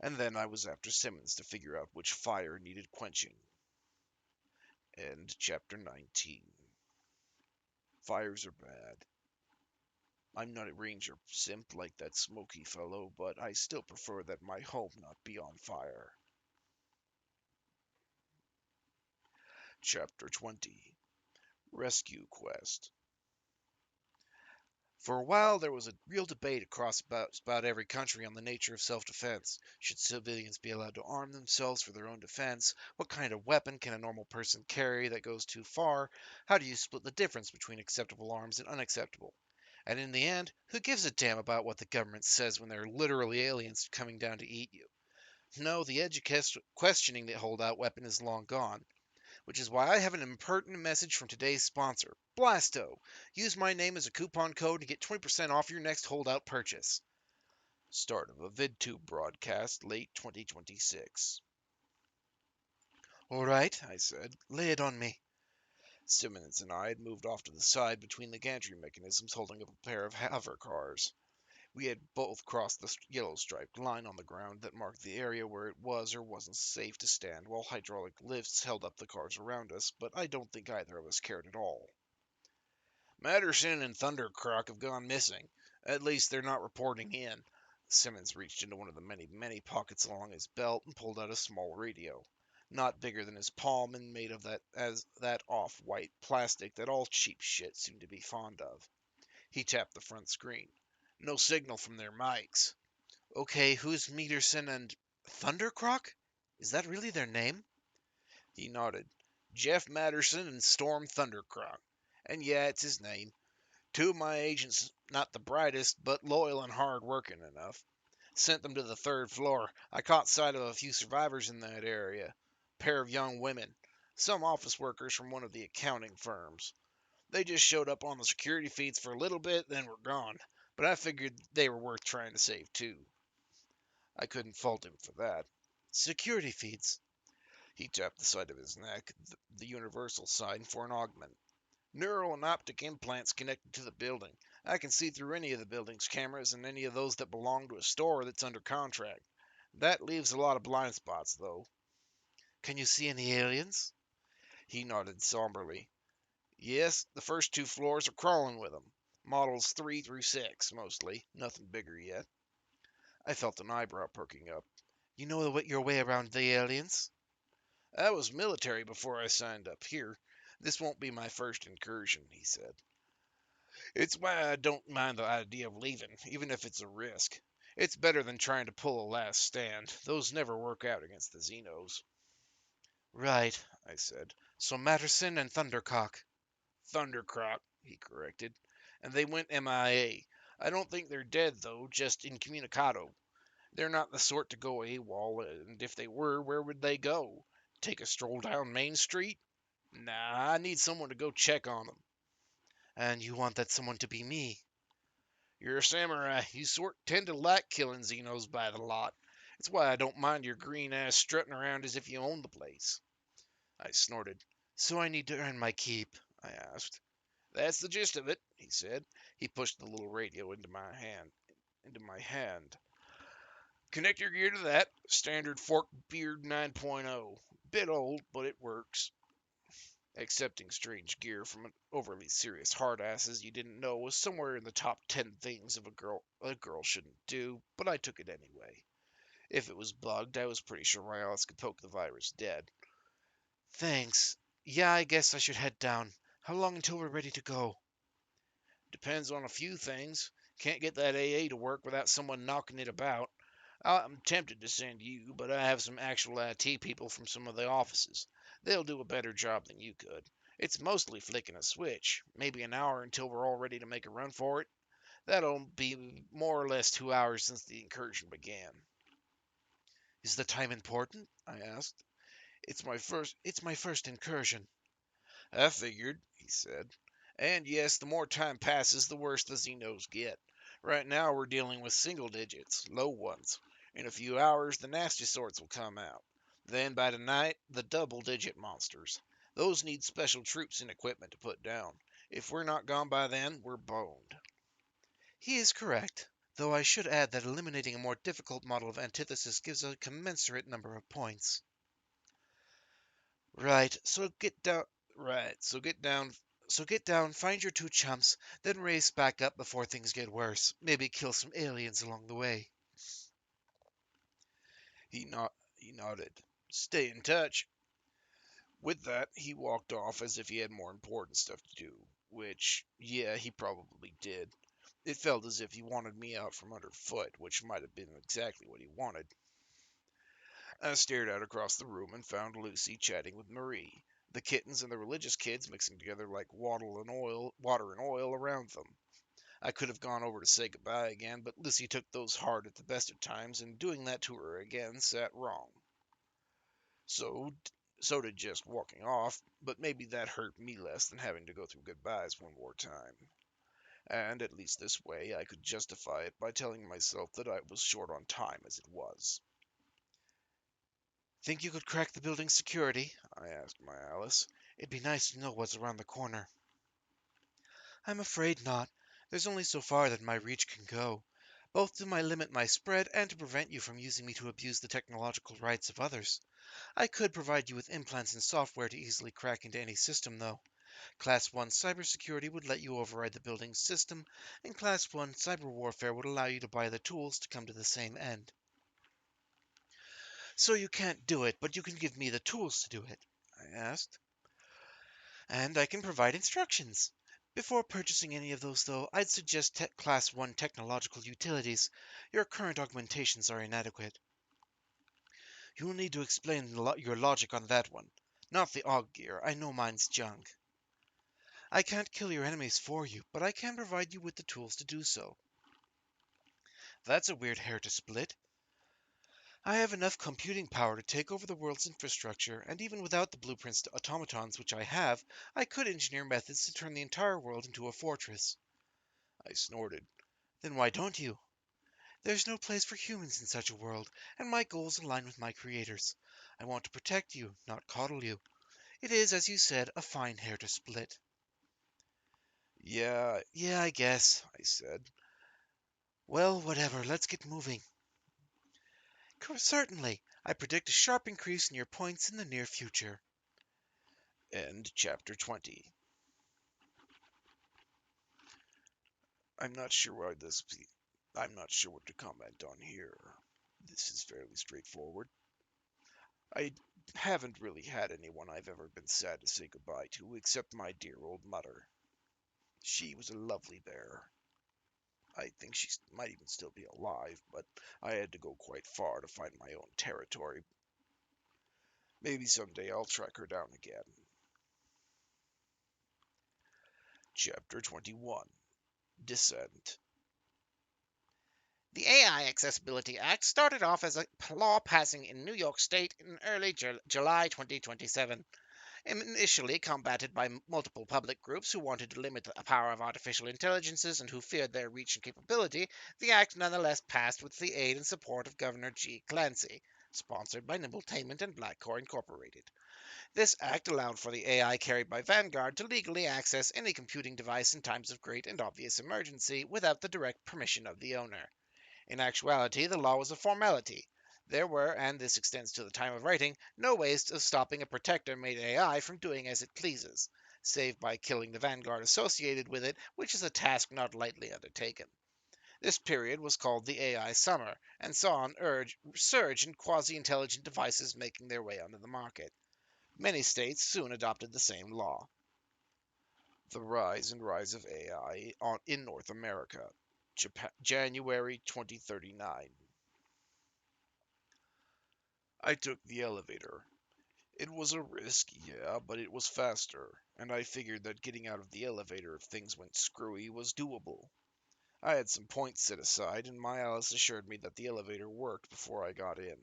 And then I was after Simmons to figure out which fire needed quenching. End chapter 19. Fires are bad. I'm not a ranger simp like that smoky fellow, but I still prefer that my home not be on fire. Chapter 20. Rescue Quest. For a while, there was a real debate across about every country on the nature of self-defense. Should civilians be allowed to arm themselves for their own defense? What kind of weapon can a normal person carry that goes too far? How do you split the difference between acceptable arms and unacceptable? And in the end, who gives a damn about what the government says when there are literally aliens coming down to eat you? No, the edge of questioning the holdout weapon is long gone. Which is why I have an impertinent message from today's sponsor, Blasto. Use my name as a coupon code to get 20% off your next holdout purchase. Start of a VidTube broadcast, late 2026. All right, I said. Lay it on me. Simmons and I had moved off to the side between the gantry mechanisms holding up a pair of hover cars. We had both crossed the yellow striped line on the ground that marked the area where it was or wasn't safe to stand while hydraulic lifts held up the cars around us, but I don't think either of us cared at all. Matterson and Thundercrock have gone missing. At least they're not reporting in. Simmons reached into one of the many pockets along his belt and pulled out a small radio. Not bigger than his palm and made of that off-white plastic that all cheap shit seem to be fond of. He tapped the front screen. No signal from their mics. Okay, who's Meterson and Thundercrock? Is that really their name? He nodded. Jeff Matterson and Storm Thundercrock. And yeah, it's his name. Two of my agents, not the brightest, but loyal and hard-working enough. Sent them to the third floor. I caught sight of a few survivors in that area. A pair of young women. Some office workers from one of the accounting firms. They just showed up on the security feeds for a little bit, then were gone. But I figured they were worth trying to save, too. I couldn't fault him for that. Security feeds. He tapped the side of his neck, the universal sign for an augment. Neural and optic implants connected to the building. I can see through any of the building's cameras and any of those that belong to a store that's under contract. That leaves a lot of blind spots, though. Can you see any aliens? He nodded somberly. Yes, the first two floors are crawling with them. Models 3 through 6, mostly. Nothing bigger yet. I felt an eyebrow perking up. You know your way around the aliens? I was military before I signed up here. This won't be my first incursion, he said. It's why I don't mind the idea of leaving, even if it's a risk. It's better than trying to pull a last stand. Those never work out against the Xenos. Right, I said. So Matterson and Thundercock. Thundercrock, he corrected. And they went MIA. I don't think they're dead, though, just incommunicado. They're not the sort to go AWOL, and if they were, where would they go? Take a stroll down Main Street? Nah, I need someone to go check on them. And you want that someone to be me? You're a samurai. You sort tend to like killing Xenos by the lot. It's why I don't mind your green ass strutting around as if you owned the place. I snorted. So I need to earn my keep? I asked. That's the gist of it, he said. He pushed the little radio into my hand. Connect your gear to that. Standard fork beard 9.0. Bit old, but it works. Accepting strange gear from overly serious hardasses you didn't know was somewhere in the top 10 things of a girl shouldn't do, but I took it anyway. If it was bugged, I was pretty sure my Alice could poke the virus dead. Thanks. Yeah, I guess I should head down. How long until we're ready to go? Depends on a few things. Can't get that AA to work without someone knocking it about. I'm tempted to send you, but I have some actual IT people from some of the offices. They'll do a better job than you could. It's mostly flicking a switch. Maybe an hour until we're all ready to make a run for it. That'll be more or less 2 hours since the incursion began. Is the time important? I asked. It's my first incursion. I figured, he said. And yes, the more time passes, the worse the Xenos get. Right now, we're dealing with single digits, low ones. In a few hours, the nasty sorts will come out. Then, by tonight, the double digit monsters. Those need special troops and equipment to put down. If we're not gone by then, we're boned. He is correct, though I should add that eliminating a more difficult model of antithesis gives a commensurate number of points. Right, so get down. Right, so get down, find your two chumps, then race back up before things get worse. Maybe kill some aliens along the way. He nodded. Stay in touch. With that, he walked off as if he had more important stuff to do. Which, yeah, he probably did. It felt as if he wanted me out from underfoot, which might have been exactly what he wanted. I stared out across the room and found Lucy chatting with Marie, the kittens and the religious kids mixing together like water and oil around them. I could have gone over to say goodbye again, but Lucy took those hard at the best of times, and doing that to her again sat wrong. So, so did just walking off, but maybe that hurt me less than having to go through goodbyes one more time. And at least this way I could justify it by telling myself that I was short on time as it was. Think you could crack the building's security? I asked my Alice. It'd be nice to know what's around the corner. I'm afraid not. There's only so far that my reach can go, both to limit my spread and to prevent you from using me to abuse the technological rights of others. I could provide you with implants and software to easily crack into any system, though. Class 1 cybersecurity would let you override the building's system, and Class 1 cyber warfare would allow you to buy the tools to come to the same end. So you can't do it, but you can give me the tools to do it? I asked. And I can provide instructions. Before purchasing any of those, though, I'd suggest Class 1 technological utilities. Your current augmentations are inadequate. You'll need to explain your logic on that one. Not the aug gear. I know mine's junk. I can't kill your enemies for you, but I can provide you with the tools to do so. That's a weird hair to split. I have enough computing power to take over the world's infrastructure, and even without the blueprints to automatons which I have, I could engineer methods to turn the entire world into a fortress. I snorted. Then why don't you? There's no place for humans in such a world, and my goals align with my creators. I want to protect you, not coddle you. It is, as you said, a fine hair to split. Yeah, I guess, I said. Well, whatever, let's get moving. Certainly, I predict a sharp increase in your points in the near future. End chapter 20. I'm not sure why this. I'm not sure what to comment on here. This is fairly straightforward. I haven't really had anyone I've ever been sad to say goodbye to, except my dear old mother. She was a lovely bear. I think she might even still be alive, but I had to go quite far to find my own territory. Maybe someday I'll track her down again. Chapter 21. Descent. The AI Accessibility Act started off as a law passing in New York State in early July 2027. Initially combated by multiple public groups who wanted to limit the power of artificial intelligences and who feared their reach and capability, the act nonetheless passed with the aid and support of Governor G. Clancy, sponsored by Nimbletainment and Blackcore Incorporated. This act allowed for the AI carried by Vanguard to legally access any computing device in times of great and obvious emergency without the direct permission of the owner. In actuality, the law was a formality. There were, and this extends to the time of writing, no ways of stopping a protector-made AI from doing as it pleases, save by killing the vanguard associated with it, which is a task not lightly undertaken. This period was called the AI Summer, and saw an surge in quasi-intelligent devices making their way onto the market. Many states soon adopted the same law. The Rise and Rise of AI in North America, January 2039. I took the elevator. It was a risk, yeah, but it was faster, and I figured that getting out of the elevator if things went screwy was doable. I had some points set aside, and my Alice assured me that the elevator worked before I got in.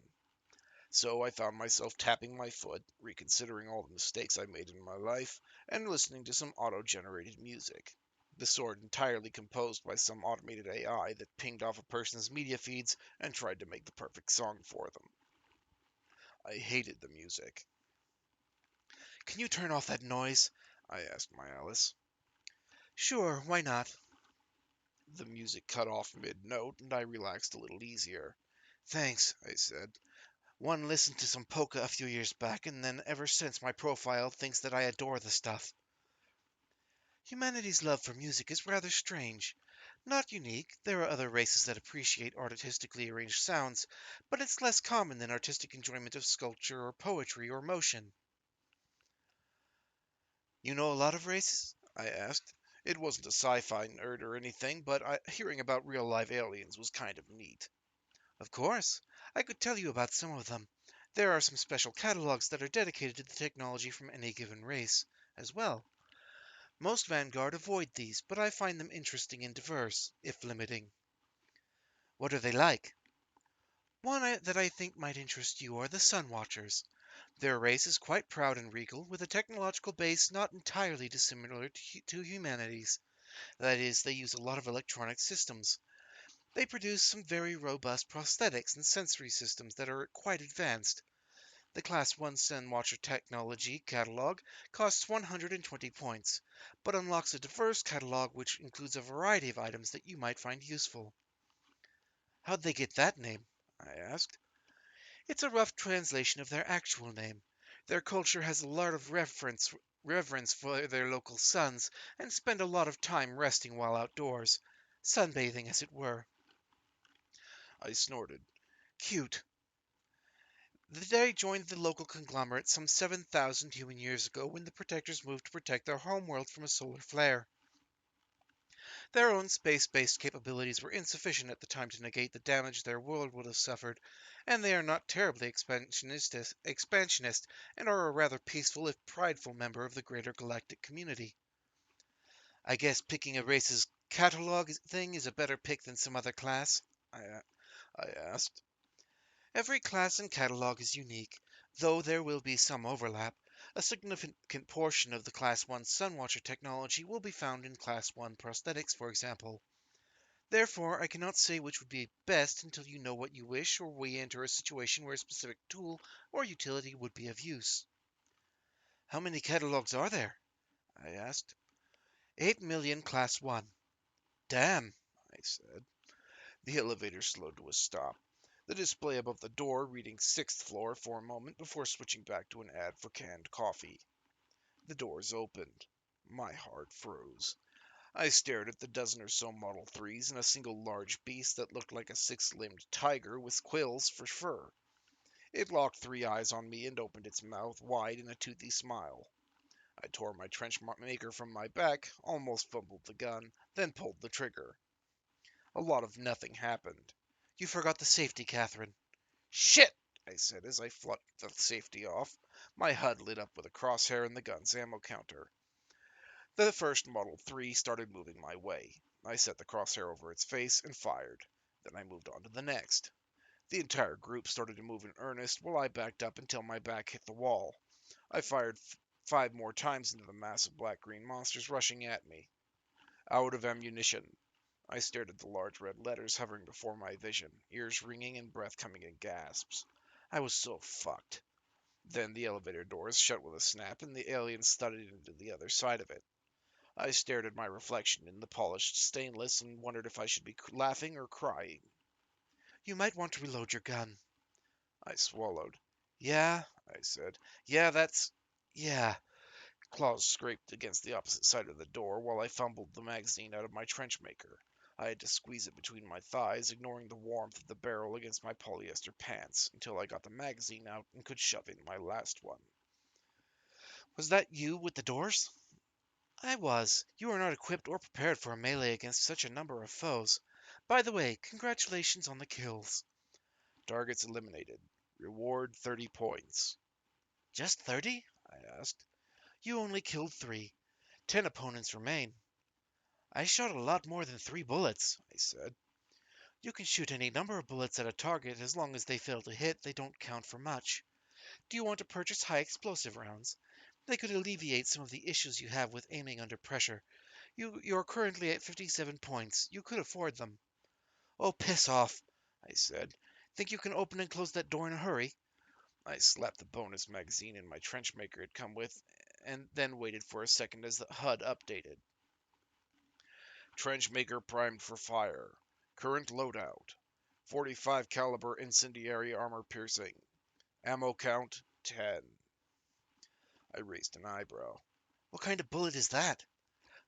So I found myself tapping my foot, reconsidering all the mistakes I made in my life, and listening to some auto-generated music. The sort entirely composed by some automated AI that pinged off a person's media feeds and tried to make the perfect song for them. I hated the music. Can you turn off that noise? I asked my Alice. Sure, why not? The music cut off mid-note, and I relaxed a little easier. Thanks, I said. One listened to some polka a few years back, and then ever since my profile thinks that I adore the stuff. Humanity's love for music is rather strange. Not unique, there are other races that appreciate artistically arranged sounds, but it's less common than artistic enjoyment of sculpture or poetry or motion. You know a lot of races? I asked. It wasn't a sci-fi nerd or anything, but hearing about real live aliens was kind of neat. Of course. I could tell you about some of them. There are some special catalogs that are dedicated to the technology from any given race, as well. Most Vanguard avoid these, but I find them interesting and diverse, if limiting. What are they like? That I think might interest you are the Sun Watchers. Their race is quite proud and regal, with a technological base not entirely dissimilar to humanity's. That is, they use a lot of electronic systems. They produce some very robust prosthetics and sensory systems that are quite advanced. The Class 1 Sun Watcher technology catalog costs 120 points, but unlocks a diverse catalog which includes a variety of items that you might find useful. How'd they get that name? I asked. It's a rough translation of their actual name. Their culture has a lot of reverence for their local suns and spend a lot of time resting while outdoors, sunbathing as it were. I snorted. Cute. They joined the local conglomerate some 7,000 human years ago when the Protectors moved to protect their homeworld from a solar flare. Their own space-based capabilities were insufficient at the time to negate the damage their world would have suffered, and they are not terribly expansionist and are a rather peaceful if prideful member of the greater galactic community. I guess picking a race's catalog thing is a better pick than some other class? I asked. Every class and catalog is unique, though there will be some overlap. A significant portion of the Class 1 Sunwatcher technology will be found in Class 1 prosthetics, for example. Therefore, I cannot say which would be best until you know what you wish or we enter a situation where a specific tool or utility would be of use. How many catalogs are there? I asked. 8 million Class 1. Damn, I said. The elevator slowed to a stop. The display above the door reading 6th floor for a moment before switching back to an ad for canned coffee. The doors opened. My heart froze. I stared at the dozen or so Model 3s and a single large beast that looked like a six-limbed tiger with quills for fur. It locked three eyes on me and opened its mouth wide in a toothy smile. I tore my trench maker from my back, almost fumbled the gun, then pulled the trigger. A lot of nothing happened. You forgot the safety, Catherine. Shit! I said as I flicked the safety off. My HUD lit up with a crosshair in the gun's ammo counter. The first Model 3 started moving my way. I set the crosshair over its face and fired. Then I moved on to the next. The entire group started to move in earnest while I backed up until my back hit the wall. I fired 5 more times into the mass of black-green monsters rushing at me. Out of ammunition. I stared at the large red letters hovering before my vision, ears ringing and breath coming in gasps. I was so fucked. Then the elevator doors shut with a snap and the alien thudded into the other side of it. I stared at my reflection in the polished stainless and wondered if I should be laughing or crying. You might want to reload your gun. I swallowed. Yeah, I said. yeah. Claws scraped against the opposite side of the door while I fumbled the magazine out of my trench maker. I had to squeeze it between my thighs, ignoring the warmth of the barrel against my polyester pants, until I got the magazine out and could shove in my last one. Was that you with the doors? I was. You are not equipped or prepared for a melee against such a number of foes. By the way, congratulations on the kills. Targets eliminated. Reward 30 points. Just 30? I asked. You only killed 3. 10 opponents remain. I shot a lot more than 3 bullets, I said. You can shoot any number of bullets at a target as long as they fail to hit, they don't count for much. Do you want to purchase high explosive rounds? They could alleviate some of the issues you have with aiming under pressure. You're currently at 57 points. You could afford them. Oh, piss off, I said. Think you can open and close that door in a hurry? I slapped the bonus magazine in my trench maker had come with, and then waited for a second as the HUD updated. Trench maker primed for fire. Current loadout. 45 caliber incendiary armor piercing. Ammo count 10. I raised an eyebrow. What kind of bullet is that?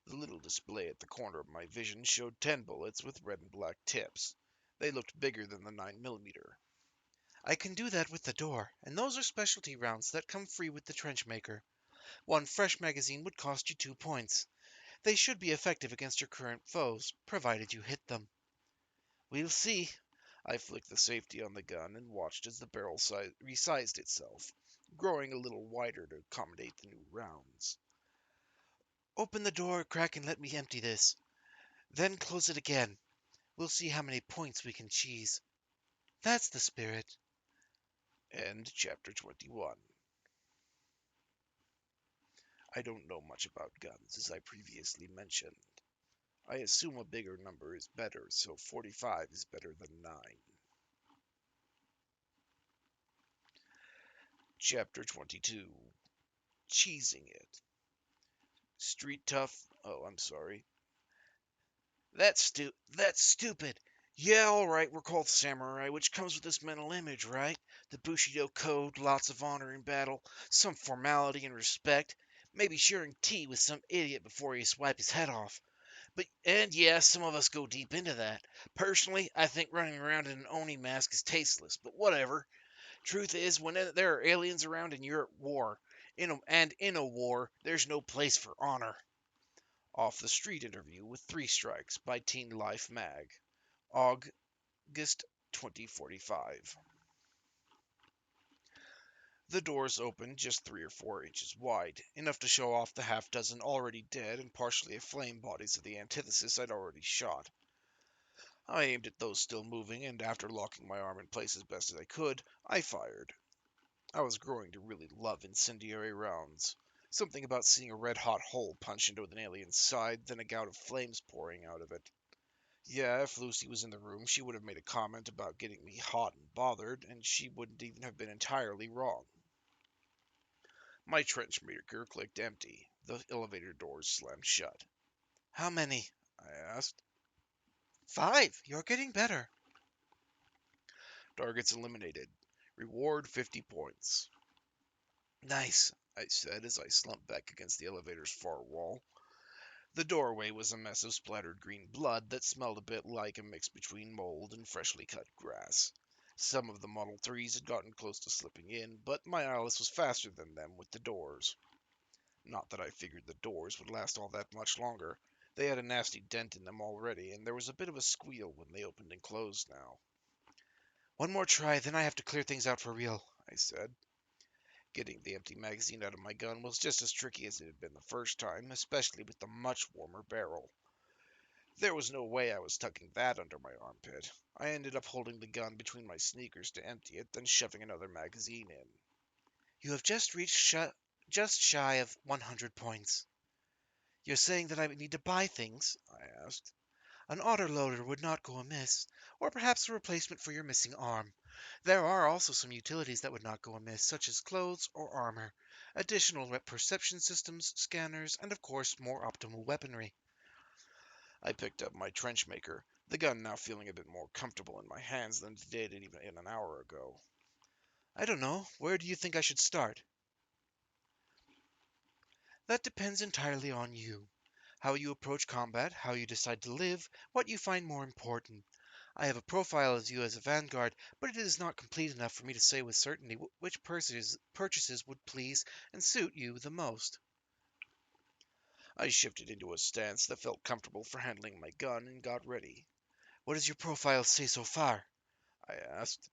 The little display at the corner of my vision showed 10 bullets with red and black tips. They looked bigger than the 9mm. I can do that with the door, and those are specialty rounds that come free with the trench maker. One fresh magazine would cost you 2 points. They should be effective against your current foes, provided you hit them. We'll see. I flicked the safety on the gun and watched as the barrel resized itself, growing a little wider to accommodate the new rounds. Open the door a crack and let me empty this. Then close it again. We'll see how many points we can cheese. That's the spirit. End chapter 21. I don't know much about guns, as I previously mentioned. I assume a bigger number is better, so 45 is better than 9. Chapter 22. Cheesing it. Street tough. Oh, I'm sorry. That's stupid. Yeah, alright, we're called samurai, which comes with this mental image, right? The Bushido code, lots of honor in battle, some formality and respect, maybe sharing tea with some idiot before you swipe his head off. And yeah, some of us go deep into that. Personally, I think running around in an Oni mask is tasteless, but whatever. Truth is, when there are aliens around and you're at war, in a war, there's no place for honor. Off the Street interview with 3 Strikes by Teen Life Mag. August 2045. The doors opened just 3 or 4 inches wide, enough to show off the half dozen already dead and partially aflame bodies of the antithesis I'd already shot. I aimed at those still moving, and after locking my arm in place as best as I could, I fired. I was growing to really love incendiary rounds. Something about seeing a red-hot hole punch into an alien's side, then a gout of flames pouring out of it. Yeah, if Lucy was in the room, she would have made a comment about getting me hot and bothered, and she wouldn't even have been entirely wrong. My trench maker clicked empty. The elevator doors slammed shut. How many? I asked. 5. You're getting better. Targets eliminated. Reward 50 points. Nice, I said as I slumped back against the elevator's far wall. The doorway was a mess of splattered green blood that smelled a bit like a mix between mold and freshly cut grass. Some of the Model 3s had gotten close to slipping in, but my Alice was faster than them with the doors. Not that I figured the doors would last all that much longer. They had a nasty dent in them already, and there was a bit of a squeal when they opened and closed now. One more try, then I have to clear things out for real, I said. Getting the empty magazine out of my gun was just as tricky as it had been the first time, especially with the much warmer barrel. There was no way I was tucking that under my armpit. I ended up holding the gun between my sneakers to empty it, then shoving another magazine in. You have just reached just shy of 100 points. You're saying that I need to buy things? I asked. An autoloader would not go amiss, or perhaps a replacement for your missing arm. There are also some utilities that would not go amiss, such as clothes or armor, additional perception systems, scanners, and of course more optimal weaponry. I picked up my trench maker, the gun now feeling a bit more comfortable in my hands than it did even an hour ago. I don't know. Where do you think I should start? That depends entirely on you. How you approach combat, how you decide to live, what you find more important. I have a profile of you as a vanguard, but it is not complete enough for me to say with certainty which purchases would please and suit you the most. I shifted into a stance that felt comfortable for handling my gun and got ready. What does your profile say so far? I asked.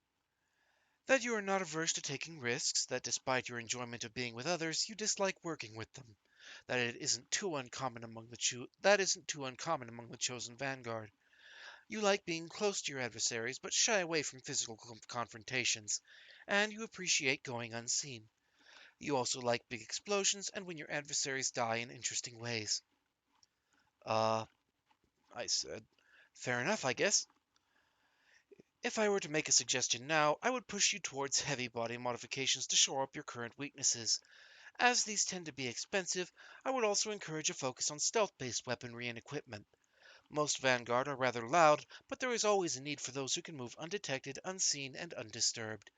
That you are not averse to taking risks, that despite your enjoyment of being with others, you dislike working with them, that it isn't too uncommon among the chosen vanguard. You like being close to your adversaries, but shy away from physical confrontations, and you appreciate going unseen. You also like big explosions and when your adversaries die in interesting ways. Uh, I said. Fair enough, I guess. If I were to make a suggestion now, I would push you towards heavy body modifications to shore up your current weaknesses. As these tend to be expensive, I would also encourage a focus on stealth-based weaponry and equipment. Most Vanguard are rather loud, but there is always a need for those who can move undetected, unseen, and undisturbed.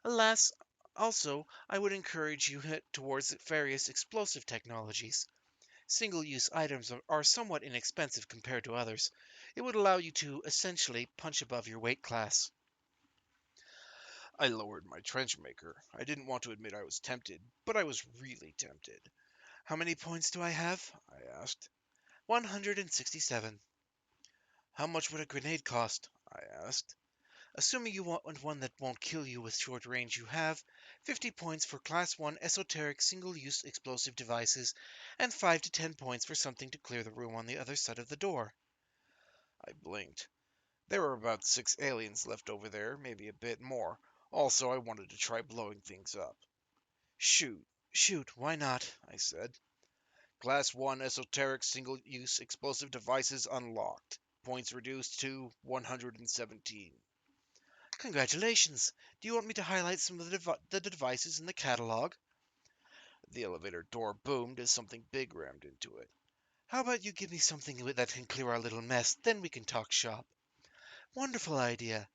Alas, also, I would encourage you towards various explosive technologies. Single-use items are somewhat inexpensive compared to others. It would allow you to, essentially, punch above your weight class. I lowered my trench maker. I didn't want to admit I was tempted, but I was really tempted. How many points do I have? I asked. 167. How much would a grenade cost? I asked. Assuming you want one that won't kill you with short range, you have 50 points for Class 1 esoteric single-use explosive devices, and 5 to 10 points for something to clear the room on the other side of the door. I blinked. There were about 6 aliens left over there, maybe a bit more. Also, I wanted to try blowing things up. Shoot, Shoot, why not? I said. Class 1 esoteric single-use explosive devices unlocked. Points reduced to 117. Congratulations! Do you want me to highlight some of the devices in the catalog? The elevator door boomed as something big rammed into it. How about you give me something that can clear our little mess, then we can talk shop. Wonderful idea.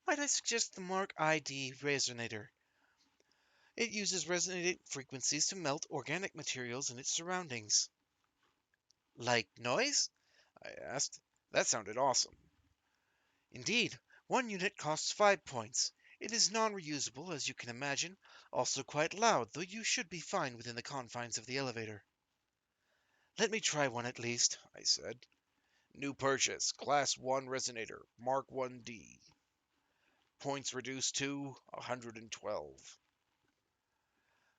Might I suggest the Mark ID Resonator? It uses resonating frequencies to melt organic materials in its surroundings. Like noise? I asked. That sounded awesome. Indeed, one unit costs 5 points. It is non-reusable, as you can imagine, also quite loud, though you should be fine within the confines of the elevator. Let me try one at least, I said. New purchase, Class 1 Resonator, Mark 1D. Points reduced to 112.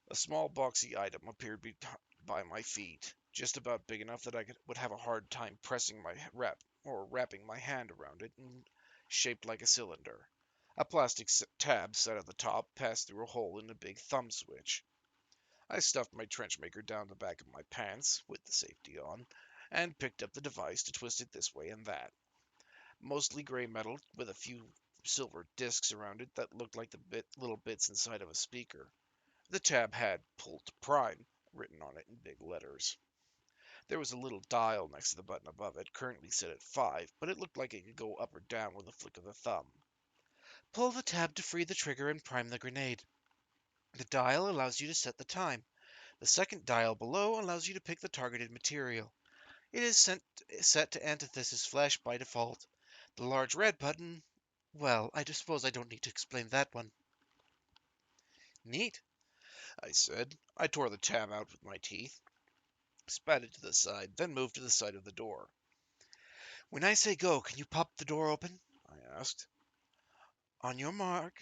A small boxy item appeared by my feet, just about big enough that would have a hard time pressing my wrapping my hand around it, and shaped like a cylinder. A plastic tab set at the top passed through a hole in a big thumb switch. I stuffed my trench maker down the back of my pants, with the safety on, and picked up the device to twist it this way and that. Mostly gray metal, with a few silver discs around it that looked like the little bits inside of a speaker. The tab had "Pull to Prime" written on it in big letters. There was a little dial next to the button above it, currently set at 5, but it looked like it could go up or down with a flick of the thumb. Pull the tab to free the trigger and prime the grenade. The dial allows you to set the time. The second dial below allows you to pick the targeted material. It is set to antithesis flesh by default. The large red button, well, I suppose I don't need to explain that one. Neat, I said. I tore the tab out with my teeth, spat it to the side, then moved to the side of the door. When I say go, can you pop the door open? I asked. On your mark.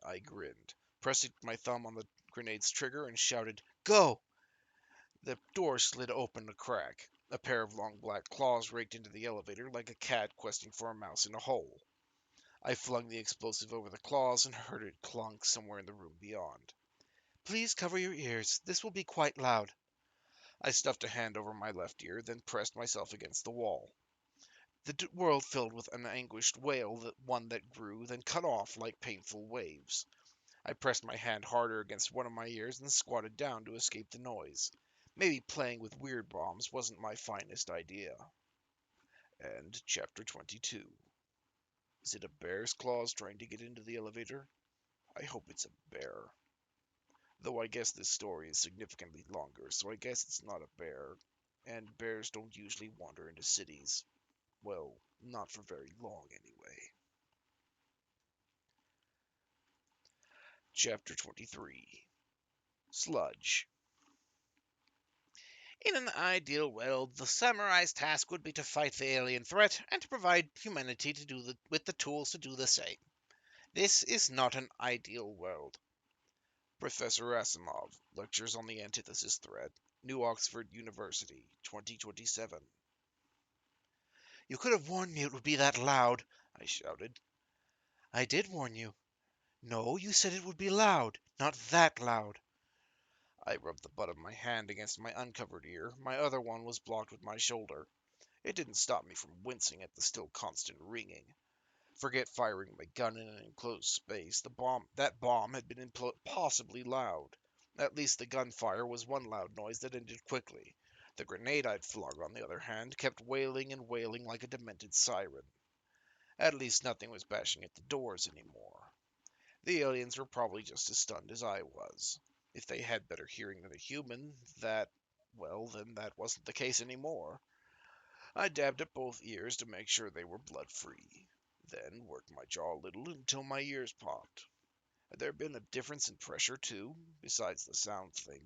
I grinned, pressing my thumb on the grenade's trigger, and shouted, Go! The door slid open a crack. A pair of long black claws raked into the elevator like a cat questing for a mouse in a hole. I flung the explosive over the claws and heard it clunk somewhere in the room beyond. Please cover your ears. This will be quite loud. I stuffed a hand over my left ear, then pressed myself against the wall. The world filled with an anguished wail, one that grew, then cut off like painful waves. I pressed my hand harder against one of my ears and squatted down to escape the noise. Maybe playing with weird bombs wasn't my finest idea. And Chapter 22. Is it a bear's claws trying to get into the elevator? I hope it's a bear. Though I guess this story is significantly longer, so I guess it's not a bear. And bears don't usually wander into cities. Well, not for very long, anyway. Chapter 23 Sludge. In an ideal world, the samurai's task would be to fight the alien threat and to provide humanity with the tools to do the same. This is not an ideal world. Professor Asimov, Lectures on the Antithesis Threat, New Oxford University, 2027. You could have warned me it would be that loud, I shouted. I did warn you. No, you said it would be loud, not that loud. I rubbed the butt of my hand against my uncovered ear. My other one was blocked with my shoulder. It didn't stop me from wincing at the still constant ringing. Forget firing my gun in an enclosed space. That bomb had been impossibly loud. At least the gunfire was one loud noise that ended quickly. The grenade I'd flung, on the other hand, kept wailing and wailing like a demented siren. At least nothing was bashing at the doors anymore. The aliens were probably just as stunned as I was. If they had better hearing than a human, then that wasn't the case anymore. I dabbed at both ears to make sure they were blood-free, then worked my jaw a little until my ears popped. Had there been a difference in pressure, too, besides the sound thing?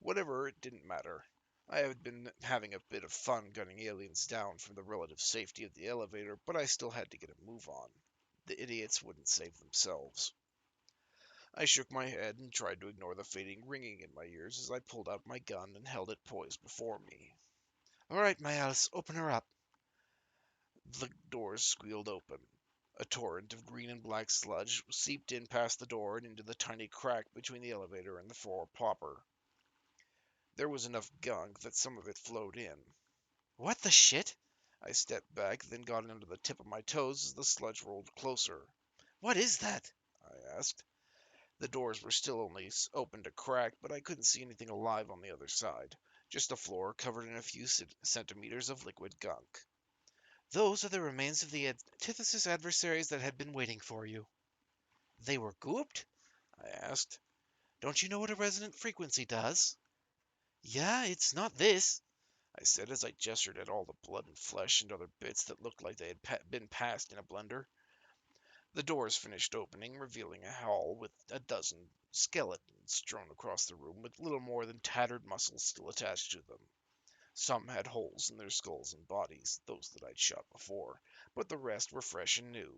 Whatever, it didn't matter. I had been having a bit of fun gunning aliens down from the relative safety of the elevator, but I still had to get a move on. The idiots wouldn't save themselves. I shook my head and tried to ignore the fading ringing in my ears as I pulled out my gun and held it poised before me. All right, my Alice, open her up. The doors squealed open. A torrent of green and black sludge seeped in past the door and into the tiny crack between the elevator and the floor proper. There was enough gunk that some of it flowed in. What the shit? I stepped back, then got under the tip of my toes as the sludge rolled closer. What is that? I asked. The doors were still only open to crack, but I couldn't see anything alive on the other side. Just a floor covered in a few centimeters of liquid gunk. Those are the remains of the antithesis adversaries that had been waiting for you. They were gooped? I asked. Don't you know what a resonant frequency does? Yeah, it's not this, I said as I gestured at all the blood and flesh and other bits that looked like they had been passed in a blender. The doors finished opening, revealing a hall with a dozen skeletons strewn across the room, with little more than tattered muscles still attached to them. Some had holes in their skulls and bodies, those that I'd shot before, but the rest were fresh and new.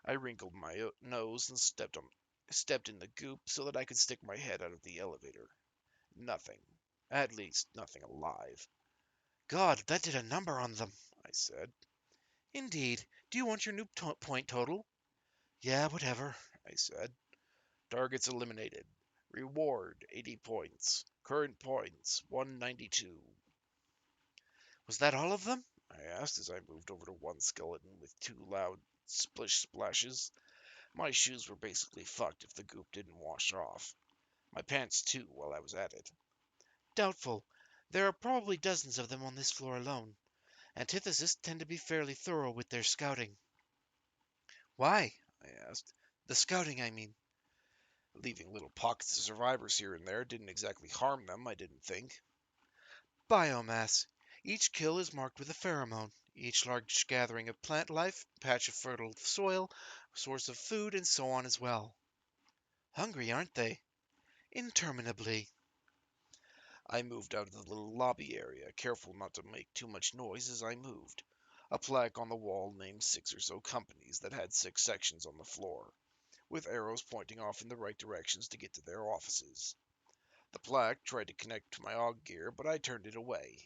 I wrinkled my nose and stepped in the goop so that I could stick my head out of the elevator. Nothing. At least, nothing alive. God, that did a number on them, I said. Indeed. Do you want your new point total? Yeah, whatever, I said. Targets eliminated. Reward 80 points. Current points 192. Was that all of them? I asked as I moved over to one skeleton with two loud splish splashes. My shoes were basically fucked if the goop didn't wash off. My pants too while I was at it. Doubtful. There are probably dozens of them on this floor alone. Antithesis tend to be fairly thorough with their scouting. Why? I asked. The scouting, I mean. Leaving little pockets of survivors here and there didn't exactly harm them, I didn't think. Biomass. Each kill is marked with a pheromone. Each large gathering of plant life, patch of fertile soil, source of food, and so on as well. Hungry, aren't they? Interminably. I moved out of the little lobby area, careful not to make too much noise as I moved. A plaque on the wall named 6 or so companies that had 6 sections on the floor, with arrows pointing off in the right directions to get to their offices. The plaque tried to connect to my AUG gear, but I turned it away.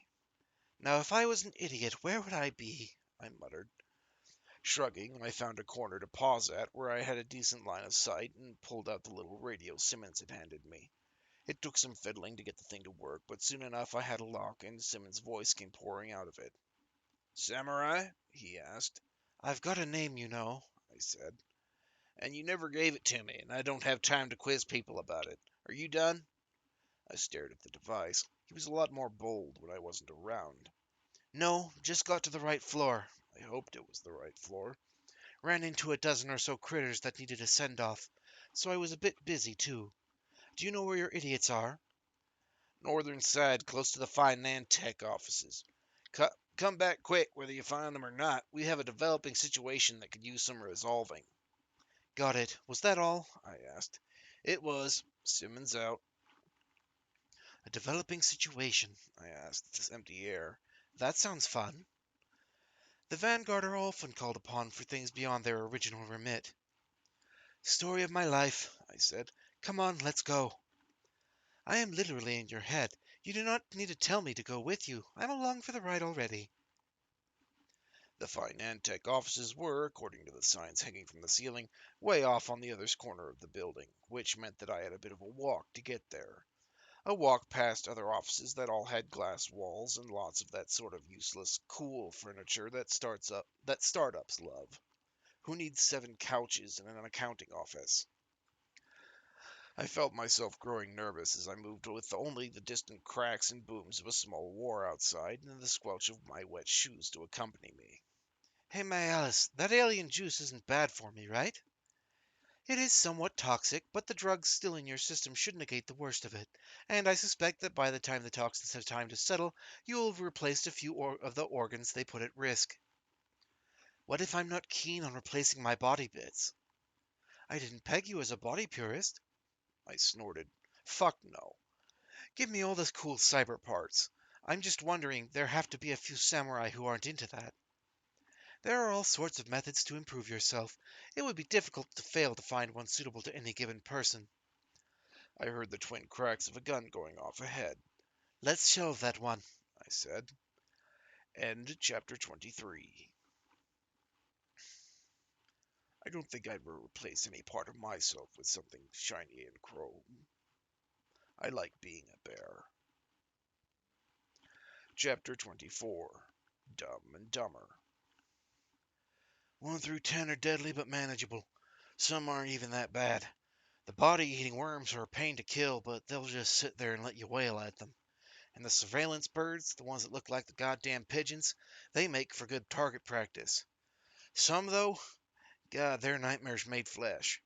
Now, if I was an idiot, where would I be? I muttered. Shrugging, I found a corner to pause at where I had a decent line of sight and pulled out the little radio Simmons had handed me. It took some fiddling to get the thing to work, but soon enough I had a lock and Simmons' voice came pouring out of it. Samurai? He asked. I've got a name, you know, I said. And you never gave it to me, and I don't have time to quiz people about it. Are you done? I stared at the device. He was a lot more bold when I wasn't around. No, just got to the right floor. I hoped it was the right floor. Ran into a dozen or so critters that needed a send-off, so I was a bit busy, too. Do you know where your idiots are? Northern side, close to the Finantech offices. Come back quick, whether you find them or not. We have a developing situation that could use some resolving. Got it. Was that all? I asked. It was. Simmons out. A developing situation, I asked. This empty air. that sounds fun. The Vanguard are often called upon for things beyond their original remit. Story of my life, I said. Come on, let's go. I am literally in your head. You do not need to tell me to go with you. I'm along for the ride already. The Finantech offices were, according to the signs hanging from the ceiling, way off on the other corner of the building, which meant that I had a bit of a walk to get there. A walk past other offices that all had glass walls and lots of that sort of useless, cool furniture that startups love. Who needs 7 couches and an accounting office? I felt myself growing nervous as I moved with only the distant cracks and booms of a small war outside and the squelch of my wet shoes to accompany me. Hey, my Alice, that alien juice isn't bad for me, right? It is somewhat toxic, but the drugs still in your system should negate the worst of it, and I suspect that by the time the toxins have time to settle, you will have replaced a few of the organs they put at risk. What if I'm not keen on replacing my body bits? I didn't peg you as a body purist. I snorted. Fuck no. Give me all the cool cyber parts. I'm just wondering, there have to be a few samurai who aren't into that. There are all sorts of methods to improve yourself. It would be difficult to fail to find one suitable to any given person. I heard the twin cracks of a gun going off ahead. Let's shelve that one, I said. End chapter 23. I don't think I'd replace any part of myself with something shiny and chrome. I like being a bear. Chapter 24. Dumb and Dumber. 1 through 10 are deadly but manageable. Some aren't even that bad. The body-eating worms are a pain to kill, but they'll just sit there and let you wail at them. And the surveillance birds, the ones that look like the goddamn pigeons, they make for good target practice. Some, though, God, they're nightmares made flesh.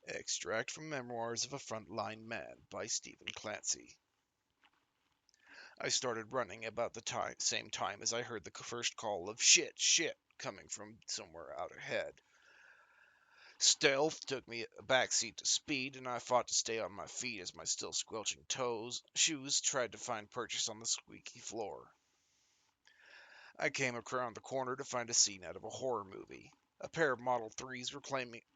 Extract from Memoirs of a Frontline Man by Stephen Clancy. I started running about the same time as I heard the first call of shit coming from somewhere out ahead. Stealth took me a backseat to speed, and I fought to stay on my feet as my still squelching shoes tried to find purchase on the squeaky floor. I came around the corner to find a scene out of a horror movie. A pair of Model 3s were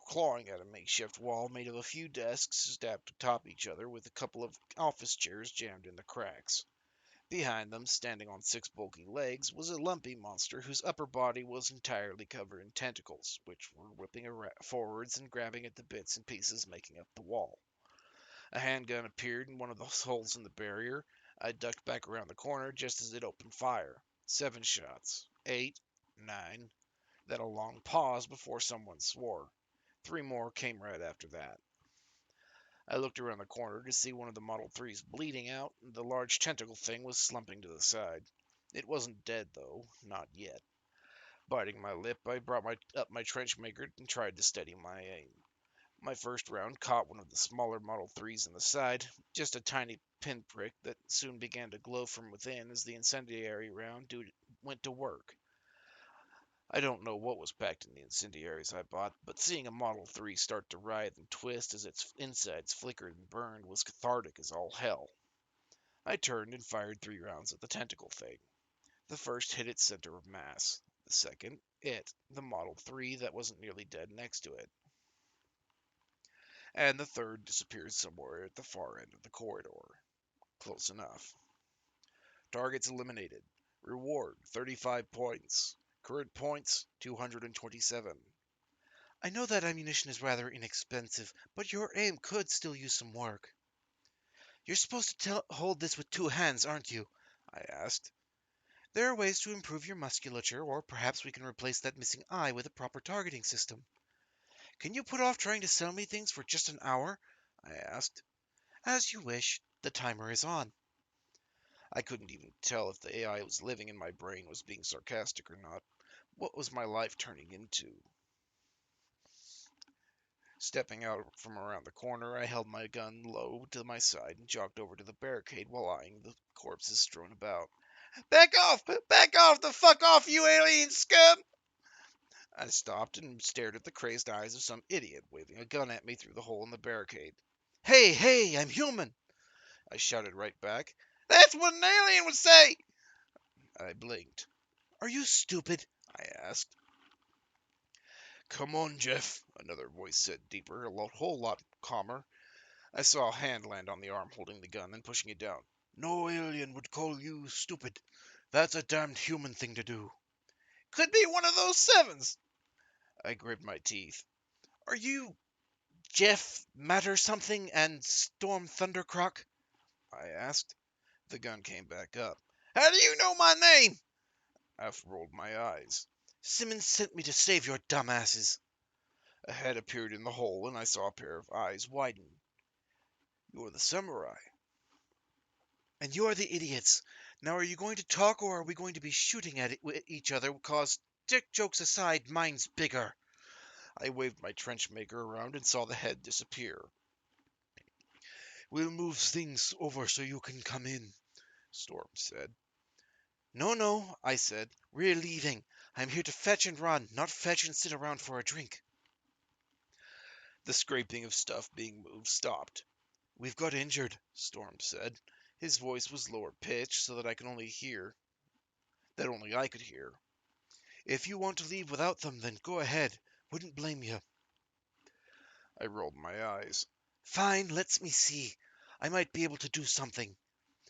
clawing at a makeshift wall made of a few desks stacked atop each other with a couple of office chairs jammed in the cracks. Behind them, standing on 6 bulky legs, was a lumpy monster whose upper body was entirely covered in tentacles, which were whipping forwards and grabbing at the bits and pieces making up the wall. A handgun appeared in one of the holes in the barrier. I ducked back around the corner just as it opened fire. 7 shots. 8. 9. Then a long pause before someone swore. 3 more came right after that. I looked around the corner to see one of the Model 3s bleeding out, and the large tentacle thing was slumping to the side. It wasn't dead, though, not yet. Biting my lip, I brought up my trench maker and tried to steady my aim. My first round caught one of the smaller Model 3s in the side, just a tiny pinprick that soon began to glow from within as the incendiary round went to work. I don't know what was packed in the incendiaries I bought, but seeing a Model 3 start to writhe and twist as its insides flickered and burned was cathartic as all hell. I turned and fired 3 rounds at the tentacle thing. The first hit its center of mass. The second, the Model 3 that wasn't nearly dead next to it. And the third disappeared somewhere at the far end of the corridor. Close enough. Targets eliminated. Reward 35 points. Current points 227. I know that ammunition is rather inexpensive, but your aim could still use some work. You're supposed to hold this with 2 hands, aren't you? I asked. There are ways to improve your musculature, or perhaps we can replace that missing eye with a proper targeting system. Can you put off trying to sell me things for just an hour? I asked. As you wish. The timer is on. I couldn't even tell if the AI was living in my brain was being sarcastic or not. What was my life turning into? Stepping out from around the corner, I held my gun low to my side and jogged over to the barricade while eyeing the corpses strewn about. Back off! Back off! The fuck off, you alien scum! I stopped and stared at the crazed eyes of some idiot waving a gun at me through the hole in the barricade. Hey, hey, I'm human! I shouted right back. That's what an alien would say! I blinked. Are you stupid? I asked. Come on, Jeff, another voice said, deeper, a whole lot calmer. I saw a hand land on the arm holding the gun and pushing it down. No alien would call you stupid. That's a damned human thing to do. Could be one of those sevens. I gritted my teeth. Are you Jeff Matter something and Storm Thundercrock? I asked. The gun came back up. How do you know my name? I rolled my eyes. Simmons sent me to save your dumbasses. A head appeared in the hole, and I saw a pair of eyes widen. You're the samurai. And you're the idiots. Now are you going to talk or are we going to be shooting at each other? Cause, dick jokes aside, mine's bigger. I waved my trench maker around and saw the head disappear. We'll move things over so you can come in, Storm said. No, no, I said. We're leaving. I'm here to fetch and run, not fetch and sit around for a drink. The scraping of stuff being moved stopped. We've got injured, Storm said. His voice was lower pitched so that only I could hear. If you want to leave without them, then go ahead. Wouldn't blame you. I rolled my eyes. Fine, let me see. I might be able to do something.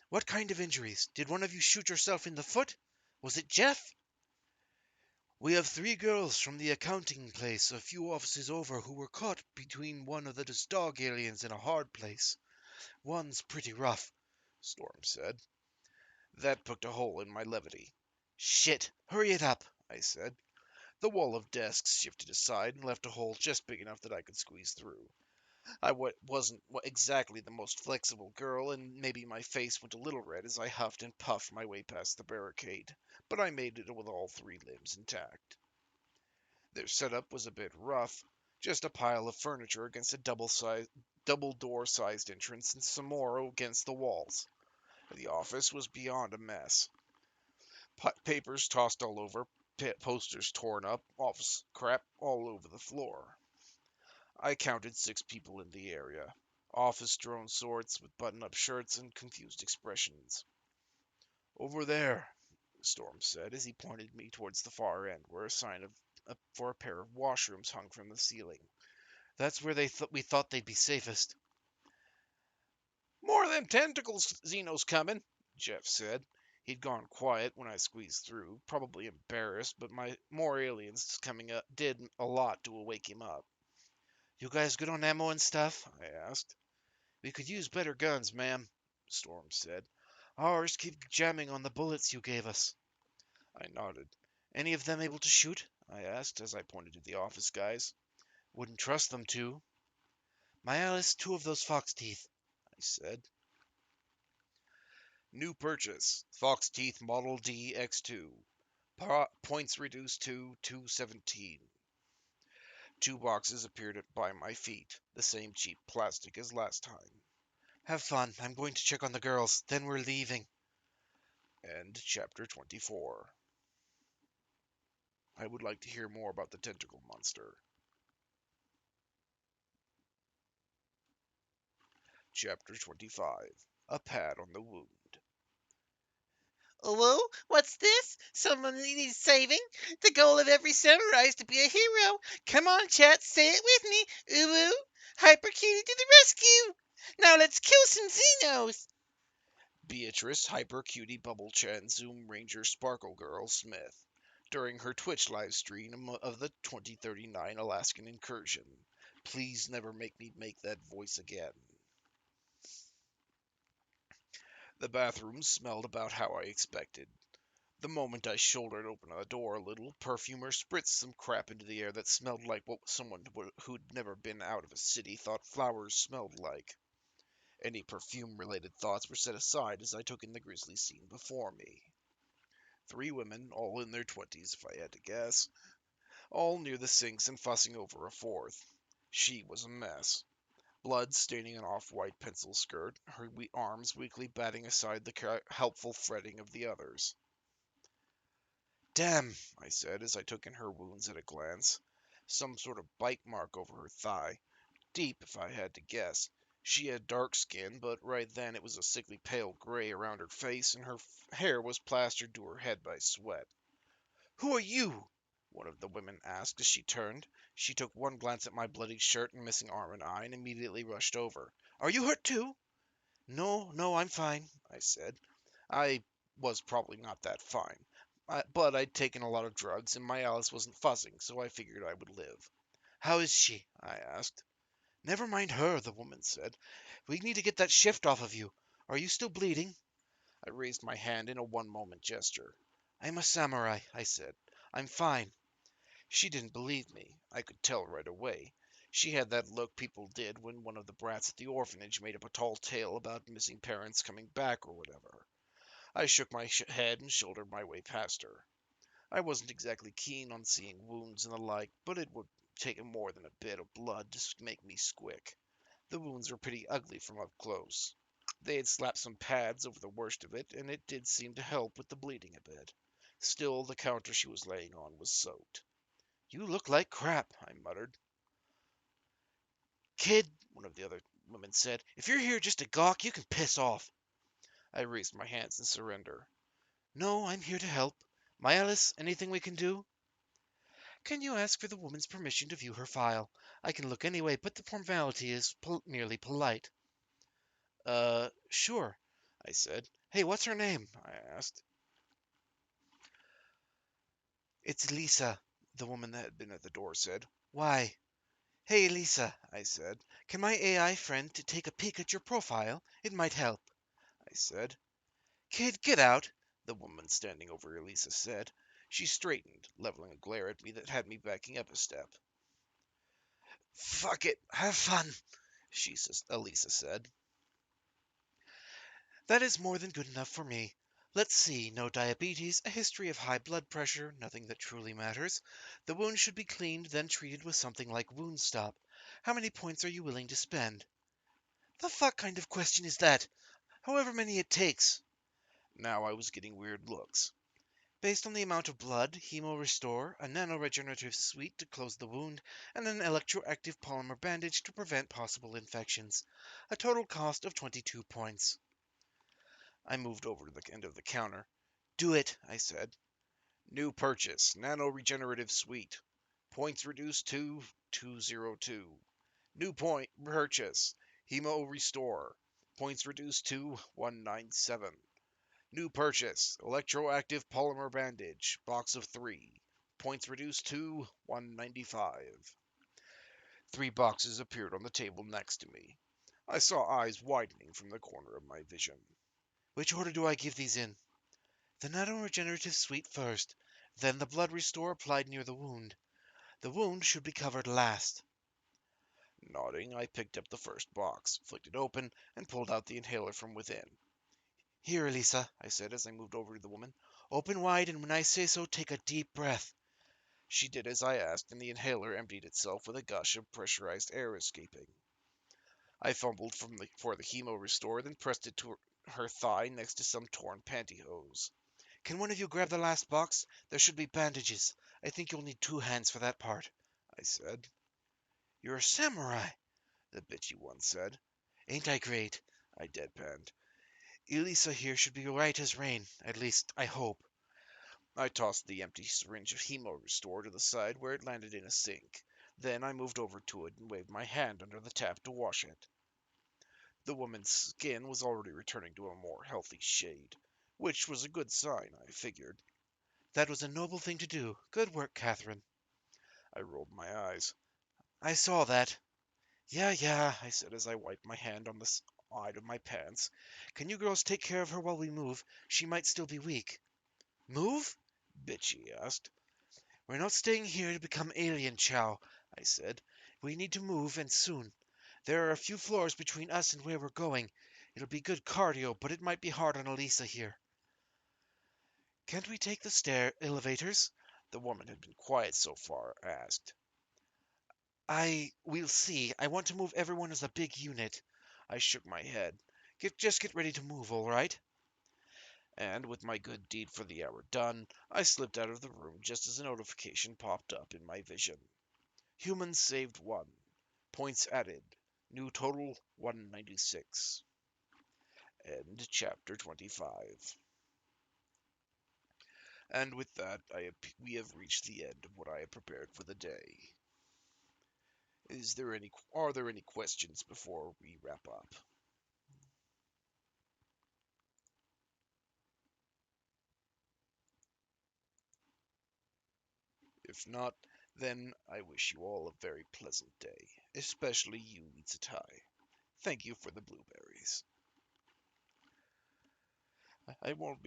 What kind of injuries? Did one of you shoot yourself in the foot? Was it Jeff? We have 3 girls from the accounting place a few offices over who were caught between one of the dog aliens in a hard place. One's pretty rough, Storm said. That poked a hole in my levity. Shit, hurry it up, I said. The wall of desks shifted aside and left a hole just big enough that I could squeeze through. I wasn't exactly the most flexible girl, and maybe my face went a little red as I huffed and puffed my way past the barricade, but I made it with all 3 limbs intact. Their setup was a bit rough, just a pile of furniture against a double door sized entrance and some more against the walls. The office was beyond a mess. Papers tossed all over, posters torn up, office crap all over the floor. I counted 6 people in the area, office-drone sorts with button-up shirts and confused expressions. Over there, Storm said as he pointed me towards the far end where a sign for a pair of washrooms hung from the ceiling. That's where we thought they'd be safest. More of them tentacles Xeno's coming, Jeff said. He'd gone quiet when I squeezed through, probably embarrassed, but my more aliens coming up did a lot to wake him up. You guys good on ammo and stuff? I asked. We could use better guns, ma'am, Storm said. Ours keep jamming on the bullets you gave us. I nodded. Any of them able to shoot? I asked as I pointed to the office guys. Wouldn't trust them to. My Alice, 2 of those fox teeth, I said. New purchase. Fox Teeth Model D X2. Points reduced to 217. 2 boxes appeared by my feet, the same cheap plastic as last time. Have fun. I'm going to check on the girls. Then we're leaving. End chapter 24. I would like to hear more about the tentacle monster. Chapter 25. A pad on the wound. Hello? What's this? Someone needs saving? The goal of every samurai is to be a hero. Come on, chat, say it with me. Uwu, Hypercutie to the rescue. Now let's kill some Xenos. Beatrice Hyper Cutie Bubble Chen Zoom Ranger Sparkle Girl Smith during her Twitch live stream of the 2039 Alaskan incursion. Please never make me make that voice again. The bathroom smelled about how I expected. The moment I shouldered open the door a little, perfumer spritzed some crap into the air that smelled like what someone who'd never been out of a city thought flowers smelled like. Any perfume-related thoughts were set aside as I took in the grisly scene before me. 3 women, all in their 20s if I had to guess, all near the sinks and fussing over a 4th. She was a mess. Blood staining an off-white pencil skirt, her arms weakly batting aside the helpful fretting of the others. "Damn," I said as I took in her wounds at a glance. Some sort of bite mark over her thigh. Deep, if I had to guess. She had dark skin, but right then it was a sickly pale gray around her face, and her hair was plastered to her head by sweat. "Who are you?" one of the women asked as she turned. She took one glance at my bloody shirt and missing arm and eye, and immediately rushed over. "Are you hurt too?" "No, no, I'm fine," I said. I was probably not that fine, but I'd taken a lot of drugs, and my Alice wasn't fuzzing, so I figured I would live. "How is she?" I asked. "Never mind her," the woman said. "We need to get that shift off of you. Are you still bleeding?" I raised my hand in a one-moment gesture. "I'm a samurai," I said. "I'm fine." She didn't believe me. I could tell right away. She had that look people did when one of the brats at the orphanage made up a tall tale about missing parents coming back or whatever. I shook my head and shouldered my way past her. I wasn't exactly keen on seeing wounds and the like, but it would take more than a bit of blood to make me squick. The wounds were pretty ugly from up close. They had slapped some pads over the worst of it, and it did seem to help with the bleeding a bit. Still, the counter she was laying on was soaked. "You look like crap," I muttered. "Kid," one of the other women said, "if you're here just to gawk, you can piss off." I raised my hands in surrender. "No, I'm here to help. My Alice, anything we can do?" "Can you ask for the woman's permission to view her file? I can look anyway, but the formality is merely polite." Sure," I said. "Hey, what's her name?" I asked. "It's Lisa," the woman that had been at the door said. "Why?" "Hey, Lisa," I said. "Can my AI friend take a peek at your profile? It might help." I said. "Kid, get out," the woman standing over Elisa said. She straightened, leveling a glare at me that had me backing up a step. "Fuck it, have fun," Elisa said. "That is more than good enough for me. Let's see, no diabetes, a history of high blood pressure, nothing that truly matters. The wound should be cleaned, then treated with something like Wound Stop. How many points are you willing to spend?" "The fuck kind of question is that? However many it takes." Now I was getting weird looks. "Based on the amount of blood, Hemo Restore, a nano-regenerative suite to close the wound, and an electroactive polymer bandage to prevent possible infections. A total cost of 22 points." I moved over to the end of the counter. "Do it," I said. "New purchase, nano-regenerative suite. Points reduced to 202. New point purchase, Hemo Restore. Points reduced to 197. New purchase, electroactive polymer bandage, box of 3. Points reduced to 195. 3 boxes appeared on the table next to me. I saw eyes widening from the corner of my vision. "Which order do I give these in?" "The nano-regenerative suite first, then the blood restore applied near the wound. The wound should be covered last." Nodding, I picked up the first box, flicked it open, and pulled out the inhaler from within. "Here, Elisa," I said as I moved over to the woman. "Open wide, and when I say so, take a deep breath." She did as I asked, and the inhaler emptied itself with a gush of pressurized air escaping. I fumbled for the Hemo Restore, then pressed it to her thigh next to some torn pantyhose. "Can one of you grab the last box? There should be bandages. I think you'll need 2 hands for that part," I said. "You're a samurai," the bitchy one said. "Ain't I great?" I deadpanned. "Elisa here should be right as rain. At least, I hope." I tossed the empty syringe of Hemo Restore to the side where it landed in a sink. Then I moved over to it and waved my hand under the tap to wash it. The woman's skin was already returning to a more healthy shade, which was a good sign, I figured. "That was a noble thing to do. Good work, Catherine." I rolled my eyes. "I saw that." Yeah, I said as I wiped my hand on the side of my pants. "Can you girls take care of her while we move? She might still be weak." "Move?" Bitchy asked. "We're not staying here to become alien chow," I said. "We need to move, and soon. There are a few floors between us and where we're going. It'll be good cardio, but it might be hard on Elisa here." "Can't we take the elevators?" The woman had been quiet so far, asked. We'll see. I want to move everyone as a big unit. I shook my head, Just get ready to move, all right? and with my good deed for the hour done, I slipped out of the room just as a notification popped up in my vision. Humans saved 1. Points added. New total 196. End chapter 25. And with that, we have reached the end of what I have prepared for the day. Are there any questions before we wrap up? If not, then I wish you all a very pleasant day, especially you, Mitsutai. Thank you for the blueberries. I won't